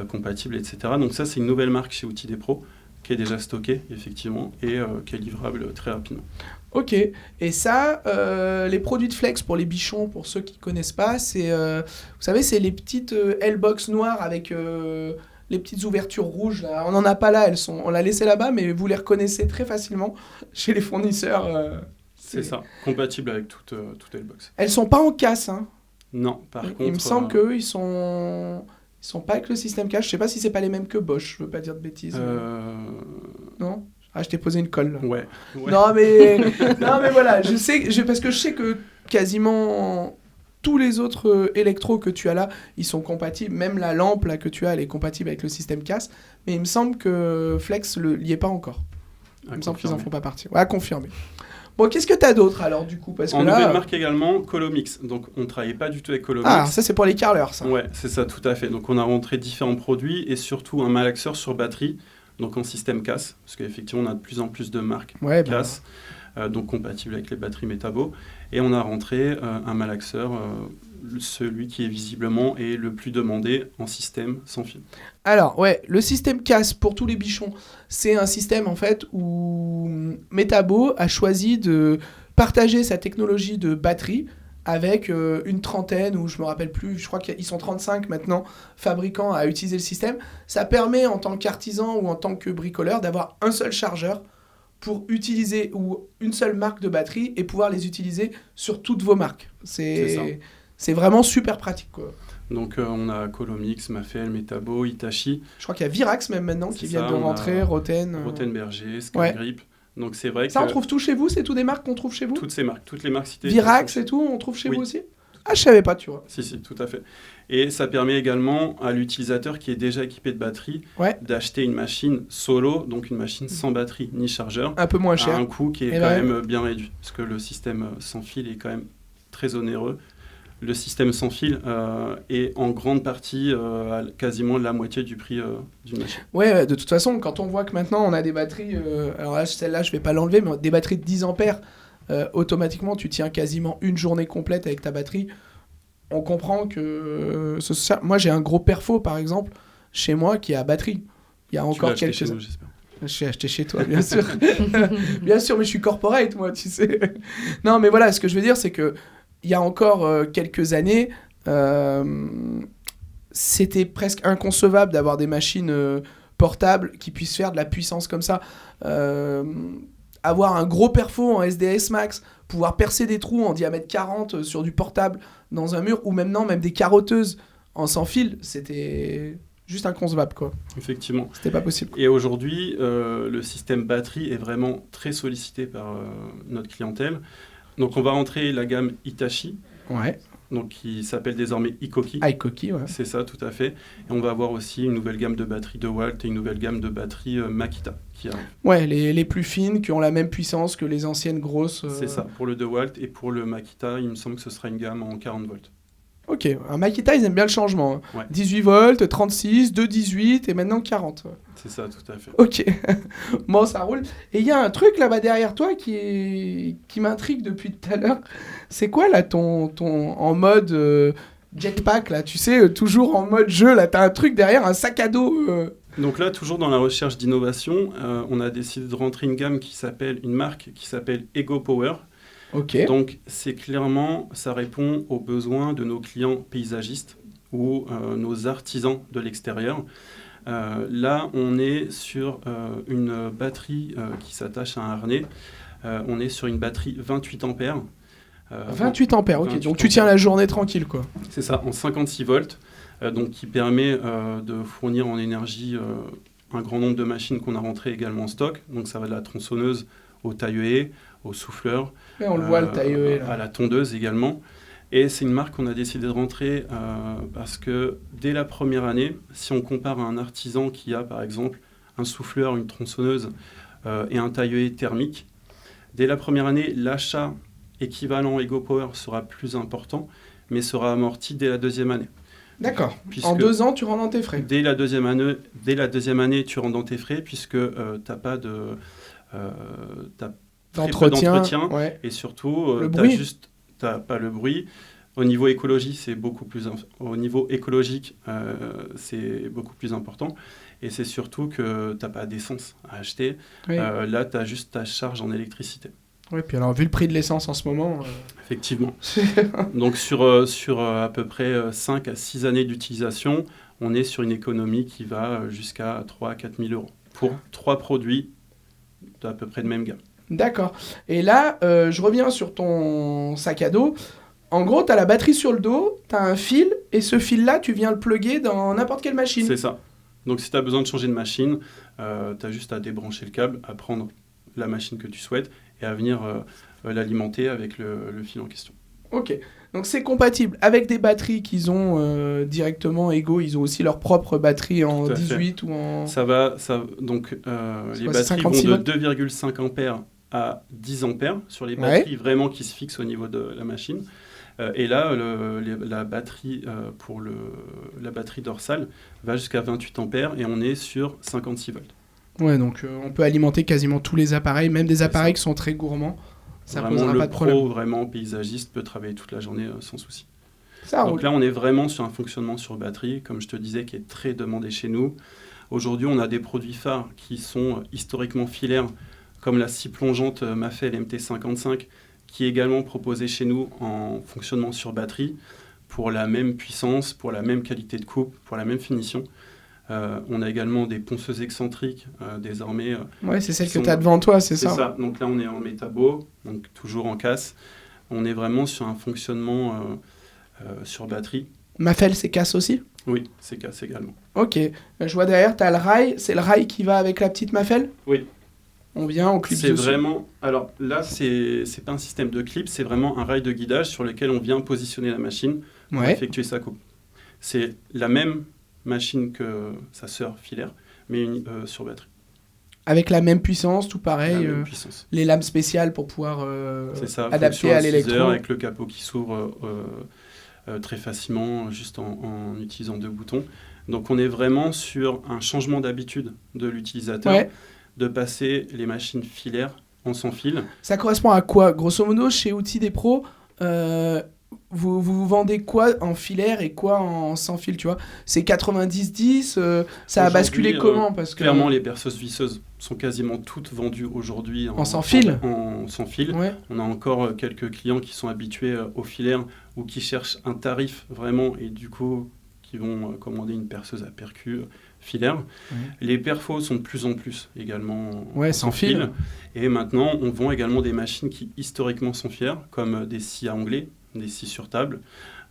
compatibles, etc. Donc ça, c'est une nouvelle marque chez Outils des Pros, qui est déjà stockée, effectivement, et qui est livrable très rapidement. Ok. Et ça, les produits de Flex pour les bichons, pour ceux qui ne connaissent pas, c'est, vous savez, c'est les petites L-box noires avec les petites ouvertures rouges. Là. On n'en a pas là, on l'a laissé là-bas, mais vous les reconnaissez très facilement chez les fournisseurs. C'est ça, compatible avec toute L-box. Elles sont pas en casse, hein. Non, par contre... Il me semble qu'eux, ils sont pas avec le système cache. Je sais pas si c'est pas les mêmes que Bosch, je veux pas dire de bêtises. Non ? Ah, je t'ai posé une colle. Là. Ouais. Non mais voilà, parce que je sais que quasiment tous les autres électros que tu as là, ils sont compatibles. Même la lampe là que tu as, elle est compatible avec le système casse. Mais il me semble que Flex n'y est pas encore. Il me semble qu'ils en font pas partie. Ouais, à confirmer. Bon, qu'est-ce que tu as d'autre alors du coup parce que là, nouvelle marque également, Colomix. Donc on ne travaillait pas du tout avec Colomix. Ah, ça c'est pour les carleurs ça. Ouais, c'est ça, tout à fait. Donc on a rentré différents produits et surtout un malaxeur sur batterie, donc en système CAS, parce qu'effectivement on a de plus en plus de marques CAS, donc compatibles avec les batteries Metabo. Et on a rentré un malaxeur, celui qui est visiblement est le plus demandé en système sans fil. Alors, ouais, le système CAS pour tous les bichons, c'est un système en fait où Metabo a choisi de partager sa technologie de batterie avec une trentaine, ou je me rappelle plus, je crois qu'ils sont 35 maintenant, fabricants à utiliser le système. Ça permet en tant qu'artisan ou en tant que bricoleur d'avoir un seul chargeur pour utiliser, ou une seule marque de batterie, et pouvoir les utiliser sur toutes vos marques. C'est vraiment super pratique, quoi. Donc on a Colomix, Mafel, Metabo, Hitachi. Je crois qu'il y a Virax même maintenant qui vient de rentrer, Roten. Rotenberger, Skygrip. Donc c'est vrai ça, on trouve tout chez vous? C'est tout des marques qu'on trouve chez vous? Toutes ces marques, toutes les marques citées. Virax et tout, on trouve chez vous aussi? Ah, je savais pas, tu vois. Si, tout à fait. Et ça permet également à l'utilisateur qui est déjà équipé de batterie d'acheter une machine solo, donc une machine sans batterie ni chargeur. Un peu moins cher. À un coût qui est même bien réduit, parce que le système sans fil est quand même très onéreux. Le système sans fil est en grande partie à quasiment la moitié du prix d'une machine. Ouais, de toute façon, quand on voit que maintenant on a des batteries, alors là, celle-là je vais pas l'enlever, mais des batteries de 10 ampères, automatiquement tu tiens quasiment une journée complète avec ta batterie. On comprend que moi j'ai un gros perfo par exemple chez moi qui a batterie. Il y a encore quelques... chez nous, j'espère. Je l'ai acheté chez toi, bien sûr. Bien sûr, mais je suis corporate, moi, tu sais. Non, mais voilà, ce que je veux dire, c'est que il y a encore quelques années, c'était presque inconcevable d'avoir des machines portables qui puissent faire de la puissance comme ça. Avoir un gros perfo en SDS Max, pouvoir percer des trous en diamètre 40 sur du portable dans un mur, ou même des carotteuses en sans fil, c'était juste inconcevable, quoi. Effectivement. C'était pas possible, quoi. Et aujourd'hui, le système batterie est vraiment très sollicité par notre clientèle. Donc on va rentrer la gamme Hitachi, donc qui s'appelle désormais iKoki. iKoki, ouais. C'est ça, tout à fait. Et on va avoir aussi une nouvelle gamme de batteries DeWalt et une nouvelle gamme de batteries Makita qui arrive. Ouais, les plus fines, qui ont la même puissance que les anciennes grosses. C'est ça, pour le DeWalt, et pour le Makita, il me semble que ce sera une gamme en 40 volts. Ok, un Makita, ils aiment bien le changement. Hein. Ouais. 18 volts, 36, 218 et maintenant 40. C'est ça, tout à fait. Ok, bon, ça roule. Et il y a un truc là-bas derrière toi qui m'intrigue depuis tout à l'heure. C'est quoi là ton en mode jetpack là? Tu sais, toujours en mode jeu là, t'as un truc derrière, un sac à dos. Donc là, toujours dans la recherche d'innovation, on a décidé de rentrer une marque qui s'appelle Ego Power. Okay. Donc c'est clairement, ça répond aux besoins de nos clients paysagistes ou nos artisans de l'extérieur. Là, on est sur une batterie qui s'attache à un harnais. On est sur une batterie 28 ampères. 28 ampères, ok. Donc tu tiens la journée tranquille, quoi. C'est ça, en 56 volts, donc qui permet de fournir en énergie un grand nombre de machines qu'on a rentrées également en stock. Donc ça va de la tronçonneuse au taille-haie, au souffleur, on le voit, le taille-haie, à la tondeuse également. Et c'est une marque qu'on a décidé de rentrer parce que dès la première année, si on compare à un artisan qui a par exemple un souffleur, une tronçonneuse et un taille-haie thermique, Dès la première année, l'achat équivalent EgoPower sera plus important, mais sera amorti dès la deuxième année. D'accord. Puisque En 2 ans, tu rentres dans tes frais. Dès la deuxième année, tu rentres dans tes frais, puisque tu n'as pas de... D'entretien, et surtout, tu n'as pas le bruit. Au niveau écologique, c'est beaucoup plus important. Et c'est surtout que tu n'as pas d'essence à acheter. Oui. Là, tu as juste ta charge en électricité. Oui, puis alors, vu le prix de l'essence en ce moment... Effectivement. Donc, sur à peu près 5 à 6 années d'utilisation, on est sur une économie qui va jusqu'à 3 à 4 000 euros pour 3 produits d'à peu près de même gamme. D'accord. Et là, je reviens sur ton sac à dos. En gros, tu as la batterie sur le dos, tu as un fil, et ce fil-là, tu viens le plugger dans n'importe quelle machine. C'est ça. Donc, si tu as besoin de changer de machine, tu as juste à débrancher le câble, à prendre la machine que tu souhaites et à venir l'alimenter avec le fil en question. Ok. Donc, c'est compatible avec des batteries qu'ils ont directement Ego. Ils ont aussi leur propre batterie en 18 ou en... Donc, les batteries vont de 2,5 ampères à 10 ampères sur les batteries vraiment qui se fixent au niveau de la machine. Et là, la batterie la batterie dorsale va jusqu'à 28 ampères et on est sur 56 volts. Ouais, donc on peut alimenter quasiment tous les appareils, même des appareils qui sont très gourmands. Ça ne posera pas de problème. Le pro vraiment paysagiste peut travailler toute la journée sans souci. Donc roule. Là, on est vraiment sur un fonctionnement sur batterie, comme je te disais, qui est très demandé chez nous. Aujourd'hui, on a des produits phares qui sont historiquement filaires, comme la scie plongeante Mafel MT55, qui est également proposée chez nous en fonctionnement sur batterie, pour la même puissance, pour la même qualité de coupe, pour la même finition. On a également des ponceuses excentriques, désormais. Ouais, c'est celle que tu as devant toi, c'est ça. C'est ça. Donc là, on est en métabo, donc toujours en casse. On est vraiment sur un fonctionnement sur batterie. Mafel, c'est casse aussi ? Oui, c'est casse également. Ok. Je vois derrière, tu as le rail. C'est le rail qui va avec la petite Mafel ? Oui. On vient, on clip dessus. C'est vraiment... Alors là, c'est pas un système de clip, c'est vraiment un rail de guidage sur lequel on vient positionner la machine pour effectuer sa coupe. C'est la même machine que sa sœur filaire, mais sur batterie. Avec la même puissance, tout pareil. La même puissance. Les lames spéciales pour pouvoir adapter à l'électro. Avec le capot qui s'ouvre très facilement, juste en utilisant 2 boutons. Donc on est vraiment sur un changement d'habitude de l'utilisateur, de passer les machines filaires en sans fil. Ça correspond à quoi ? Grosso modo, chez Outils des Pros, vous vendez quoi en filaire et quoi en sans fil, tu vois ? C'est 90-10, ça a basculé comment ? Parce que... Clairement, les perceuses visseuses sont quasiment toutes vendues aujourd'hui en sans fil. En sans fil. Ouais. On a encore quelques clients qui sont habitués au filaire ou qui cherchent un tarif vraiment et du coup qui vont commander une perceuse à percu filaire. Ouais. Les perfos sont de plus en plus également sans fil. Et maintenant, on vend également des machines qui historiquement sont filaires, comme des scies à onglets, des scies sur table.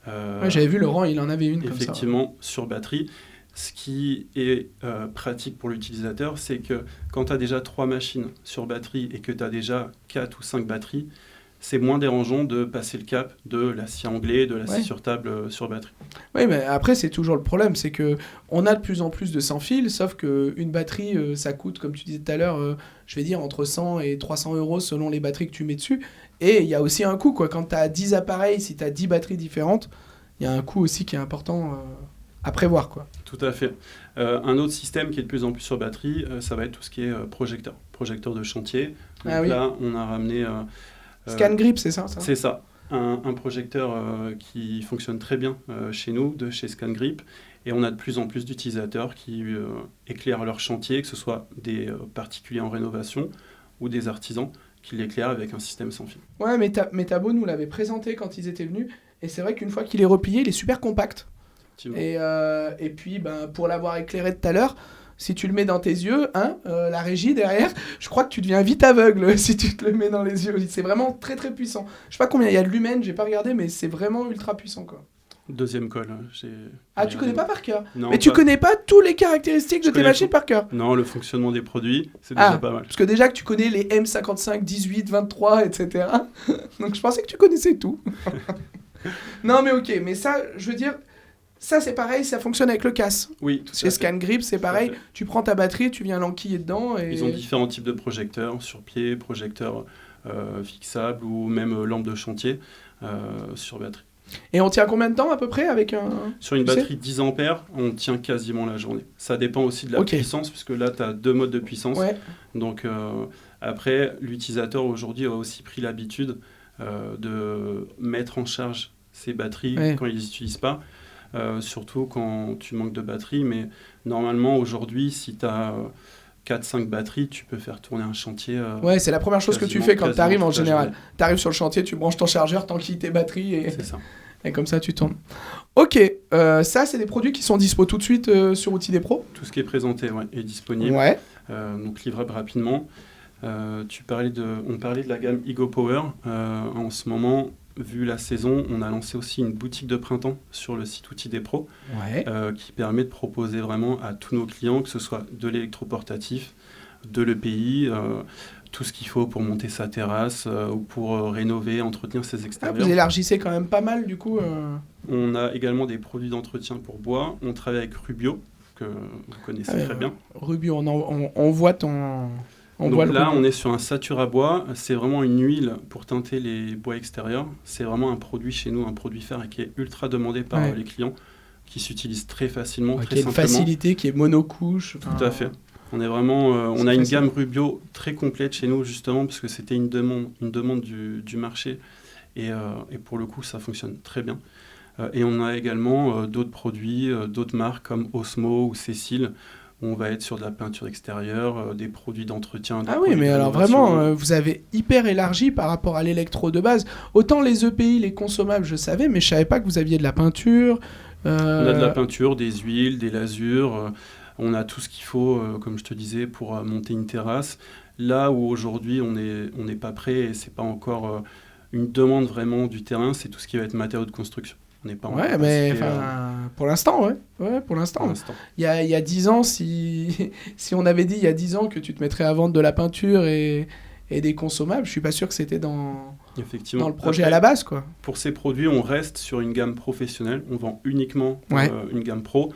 J'avais vu Laurent, il en avait une comme ça. Effectivement, sur batterie. Ce qui est pratique pour l'utilisateur, c'est que quand tu as déjà 3 machines sur batterie et que tu as déjà 4 ou 5 batteries, c'est moins dérangeant de passer le cap de la scie anglais, de la scie sur table sur batterie. Oui, mais après, c'est toujours le problème, c'est qu'on a de plus en plus de sans fil, sauf qu'une batterie, ça coûte, comme tu disais tout à l'heure, je vais dire entre 100 et 300 euros selon les batteries que tu mets dessus. Et il y a aussi un coût, quoi. Quand tu as 10 appareils, si tu as 10 batteries différentes, il y a un coût aussi qui est important à prévoir, quoi. Tout à fait. Un autre système qui est de plus en plus sur batterie, ça va être tout ce qui est projecteur de chantier. Donc là, on a ramené... ScanGrip, c'est ça C'est ça. Un projecteur qui fonctionne très bien chez nous, de chez ScanGrip. Et on a de plus en plus d'utilisateurs qui éclairent leur chantier, que ce soit des particuliers en rénovation ou des artisans qui l'éclairent avec un système sans fil. Ouais, Metabo nous l'avait présenté quand ils étaient venus. Et c'est vrai qu'une fois qu'il est replié, il est super compact. Et puis, pour l'avoir éclairé tout à l'heure, si tu le mets dans tes yeux, la régie derrière, je crois que tu deviens vite aveugle si tu te le mets dans les yeux. C'est vraiment très très puissant. Je sais pas combien il y a de lumens, j'ai pas regardé, mais c'est vraiment ultra puissant, quoi. Deuxième call. Tu connais pas par cœur ? Non, mais tu connais pas toutes les caractéristiques de tes machines par cœur ? Non, le fonctionnement des produits, c'est déjà pas mal. Parce que déjà que tu connais les M55, 18, 23, etc. Donc je pensais que tu connaissais tout. Non mais ok, mais ça, je veux dire... Ça, c'est pareil, ça fonctionne avec le casse. Oui, tout Chez ScanGrip, c'est pareil. Tu prends ta batterie, tu viens l'enquiller dedans. Et... Ils ont différents types de projecteurs, sur pied, projecteurs fixables ou même lampes de chantier sur batterie. Et on tient combien de temps à peu près avec un... Sur une batterie 10 ampères, on tient quasiment la journée. Ça dépend aussi de la puissance, puisque là, tu as 2 modes de puissance. Ouais. Donc après, l'utilisateur aujourd'hui a aussi pris l'habitude de mettre en charge ses batteries quand ils les utilisent pas, surtout quand tu manques de batterie. Mais normalement, aujourd'hui, si tu as 4-5 batteries, tu peux faire tourner un chantier. Ouais, c'est la première chose que tu fais quand tu arrives en général. Tu arrives sur le chantier, tu branches ton chargeur, t'enquilles tes batteries C'est ça. Et comme ça, tu tournes. Ok, ça, c'est des produits qui sont dispo tout de suite sur Outils des Pros. Tout ce qui est présenté est disponible. Ouais. Donc livrable rapidement. On parlait de la gamme Ego Power. En ce moment, vu la saison, on a lancé aussi une boutique de printemps sur le site Outils des Pros qui permet de proposer vraiment à tous nos clients, que ce soit de l'électroportatif, de l'EPI, tout ce qu'il faut pour monter sa terrasse ou pour rénover, entretenir ses extérieurs. Vous élargissez quand même pas mal du coup. On a également des produits d'entretien pour bois. On travaille avec Rubio, que vous connaissez très bien. Rubio, on voit ton... Donc là, on est sur un sature à bois. C'est vraiment une huile pour teinter les bois extérieurs. C'est vraiment un produit chez nous, un produit phare et qui est ultra demandé par les clients, qui s'utilise très facilement, très simplement. Qui a une facilité, qui est monocouche. Tout à fait. On est vraiment, on a une gamme Rubio très complète chez nous, justement, parce que c'était une demande du marché. Et pour le coup, ça fonctionne très bien. Et on a également d'autres produits, d'autres marques comme Osmo ou Cécile. On va être sur de la peinture extérieure, des produits d'entretien. Ah oui, mais alors vraiment, vous avez hyper élargi par rapport à l'électro de base. Autant les EPI, les consommables, je savais, mais je savais pas que vous aviez de la peinture. On a de la peinture, des huiles, des lasures. On a tout ce qu'il faut, comme je te disais, pour monter une terrasse. Là où aujourd'hui, on n'est pas prêt et c'est pas encore une demande vraiment du terrain, c'est tout ce qui va être matériaux de construction. On n'est pas mais pour l'instant, pour l'instant. Il y a 10 ans, si on avait dit il y a 10 ans que tu te mettrais à vendre de la peinture et des consommables, je suis pas sûr que c'était dans le projet à la base, quoi. Pour ces produits, on reste sur une gamme professionnelle. On vend uniquement une gamme pro.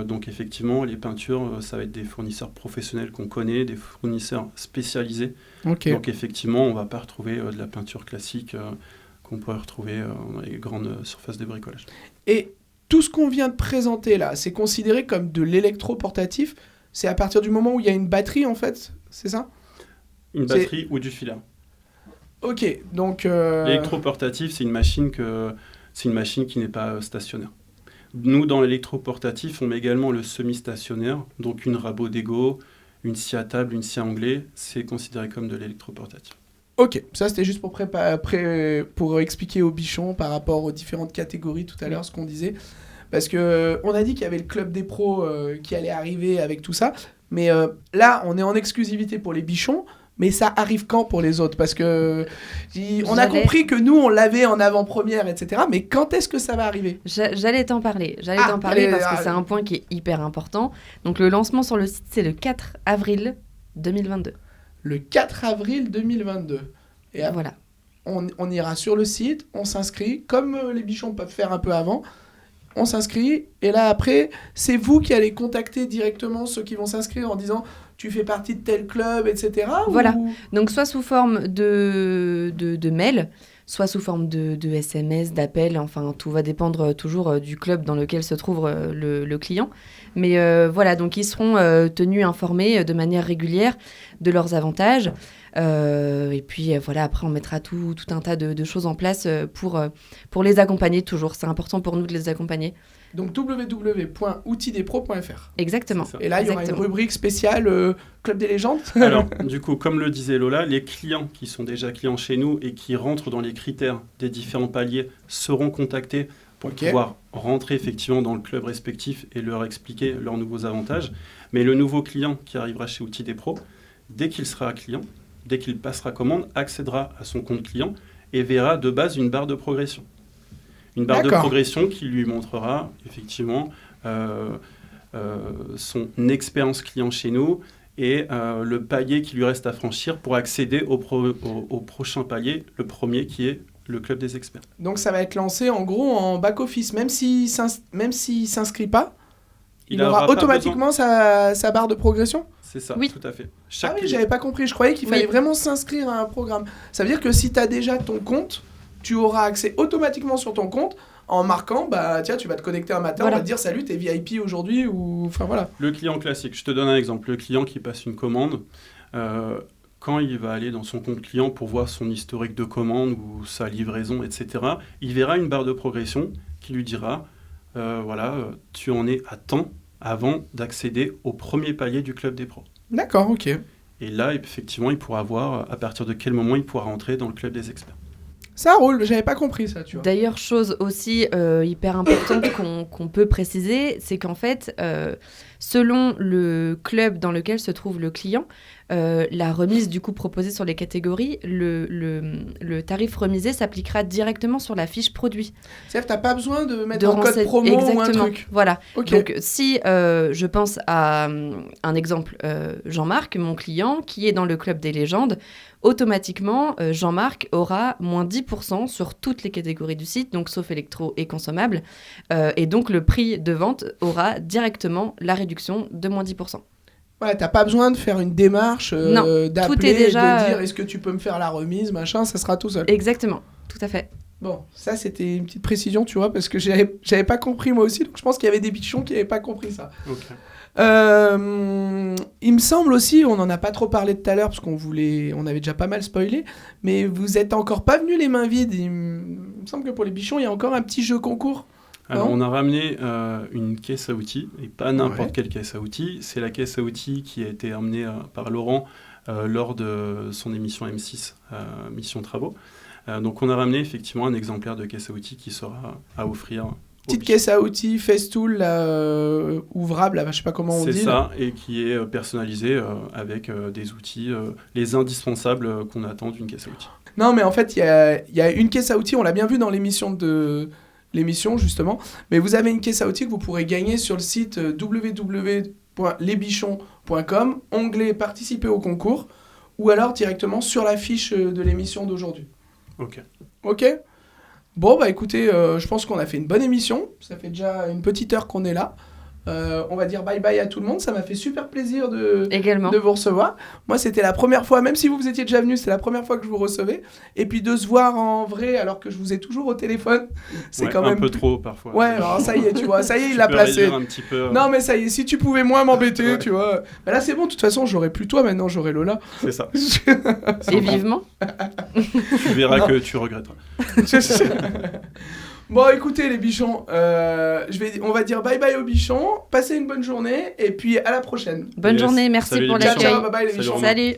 Donc effectivement, les peintures, ça va être des fournisseurs professionnels qu'on connaît, des fournisseurs spécialisés. Okay. Donc effectivement, on ne va pas retrouver de la peinture classique qu'on pourrait retrouver dans les grandes surfaces de bricolage. Et tout ce qu'on vient de présenter là, c'est considéré comme de l'électroportatif. C'est à partir du moment où il y a une batterie, en fait, c'est ça ? Une batterie ou du filaire. Ok, donc... L'électroportatif, c'est une machine qui n'est pas stationnaire. Nous, dans l'électroportatif, on met également le semi-stationnaire, donc une Rabo Dego, une scie à table, une scie à onglet, c'est considéré comme de l'électroportatif. Ok, ça c'était juste pour expliquer aux bichons par rapport aux différentes catégories tout à l'heure, ce qu'on disait. Parce qu'on a dit qu'il y avait le club des pros qui allait arriver avec tout ça. Mais là, on est en exclusivité pour les bichons. Mais ça arrive quand pour les autres ? Parce que on a compris que nous, on l'avait en avant-première, etc. Mais quand est-ce que ça va arriver ? J'allais t'en parler. Parce que c'est un point qui est hyper important. Donc le lancement sur le site, c'est le 4 avril 2022. Le 4 avril 2022. Et voilà. On ira sur le site, on s'inscrit, comme les bichons peuvent faire un peu avant. On s'inscrit, et là après, c'est vous qui allez contacter directement ceux qui vont s'inscrire en disant tu fais partie de tel club, etc. Voilà. Donc soit sous forme de mail, soit sous forme de SMS, d'appel, enfin tout va dépendre toujours du club dans lequel se trouve le client. Mais voilà, donc ils seront tenus informés de manière régulière de leurs avantages. Et puis voilà, après on mettra tout un tas de choses en place pour les accompagner toujours. C'est important pour nous de les accompagner. Donc www.outildespros.fr. Exactement. Et là, il y aura une rubrique spéciale Club des légendes. Alors, du coup, comme le disait Lola, les clients qui sont déjà clients chez nous et qui rentrent dans les critères des différents paliers seront contactés pour pouvoir rentrer effectivement dans le club respectif et leur expliquer leurs nouveaux avantages. Mais le nouveau client qui arrivera chez Outils des Pros, dès qu'il sera client, dès qu'il passera commande, accédera à son compte client et verra de base une barre de progression. Une barre de progression qui lui montrera effectivement son expérience client chez nous et le palier qui lui reste à franchir pour accéder au prochain palier, le premier qui est le club des experts. Donc ça va être lancé en gros en back-office, même s'il ne s'inscrit pas, Il aura pas automatiquement sa barre de progression? C'est ça, Oui. tout à fait. Ah oui, j'avais pas compris. Je croyais qu'il fallait vraiment s'inscrire à un programme. Ça veut dire que si tu as déjà ton compte, tu auras accès automatiquement sur ton compte en marquant, bah tiens, tu vas te connecter un matin, on va te dire salut, t'es VIP aujourd'hui, ou enfin voilà. Le client classique, je te donne un exemple. Le client qui passe une commande, quand il va aller dans son compte client pour voir son historique de commande ou sa livraison, etc., il verra une barre de progression qui lui dira tu en es à temps avant d'accéder au premier palier du club des pros. D'accord, ok. Et là, effectivement, il pourra voir à partir de quel moment il pourra rentrer dans le club des experts. Ça roule, j'avais pas compris ça, tu vois. D'ailleurs, chose aussi hyper importante qu'on peut préciser, c'est qu'en fait, selon le club dans lequel se trouve le client, la remise du coup proposée sur les catégories, le tarif remisé s'appliquera directement sur la fiche produit. C'est-à-dire que tu n'as pas besoin de mettre un code promo ou un truc. Voilà. Okay. Donc, si je pense à un exemple, Jean-Marc, mon client, qui est dans le club des légendes, automatiquement, Jean-Marc aura moins 10% sur toutes les catégories du site, donc sauf électro et consommable. Et donc, le prix de vente aura directement la réduction de moins 10%. Ouais, t'as pas besoin de faire une démarche, d'appeler, déjà, de dire est-ce que tu peux me faire la remise, machin, ça sera tout seul. Exactement, tout à fait. Bon, ça c'était une petite précision, tu vois, parce que j'avais pas compris moi aussi, donc je pense qu'il y avait des bichons qui n'avaient pas compris ça. Okay. Il me semble aussi, on en a pas trop parlé tout à l'heure, parce on avait déjà pas mal spoilé, mais vous êtes encore pas venus les mains vides. Il me semble que pour les bichons, il y a encore un petit jeu concours. Alors, on a ramené une caisse à outils, et pas n'importe quelle caisse à outils. C'est la caisse à outils qui a été emmenée par Laurent lors de son émission M6, Mission Travaux. Donc, on a ramené effectivement un exemplaire de caisse à outils qui sera à offrir. Petite caisse à outils, Festool, ouvrable, je ne sais pas comment on dit. C'est ça, et qui est personnalisée avec des outils, les indispensables qu'on attend d'une caisse à outils. Non, mais en fait, il y a une caisse à outils, on l'a bien vu dans l'émission justement, mais vous avez une caisse à outils que vous pourrez gagner sur le site www.lesbichons.com, onglet participer au concours, ou alors directement sur la fiche de l'émission d'aujourd'hui. Ok. Bon, bah écoutez, je pense qu'on a fait une bonne émission, ça fait déjà une petite heure qu'on est là. On va dire bye bye à tout le monde, ça m'a fait super plaisir de vous recevoir. Moi c'était la première fois, même si vous étiez déjà venu, c'est la première fois que je vous recevais, et puis de se voir en vrai alors que je vous ai toujours au téléphone, c'est quand même un peu trop parfois. Ouais, alors ça y est, tu vois, ça y est, il l'a placé. Un petit peu, Non mais ça y est, si tu pouvais moins m'embêter, tu vois. Bah là c'est bon, de toute façon j'aurais plus toi, maintenant j'aurais Lola. C'est ça. Et vivement. Tu verras que tu regretteras. Bon, écoutez les bichons, on va dire bye bye aux bichons, passez une bonne journée et puis à la prochaine. Bonne journée, merci pour l'accueil. Ciao, bye bye les bichons. Salut.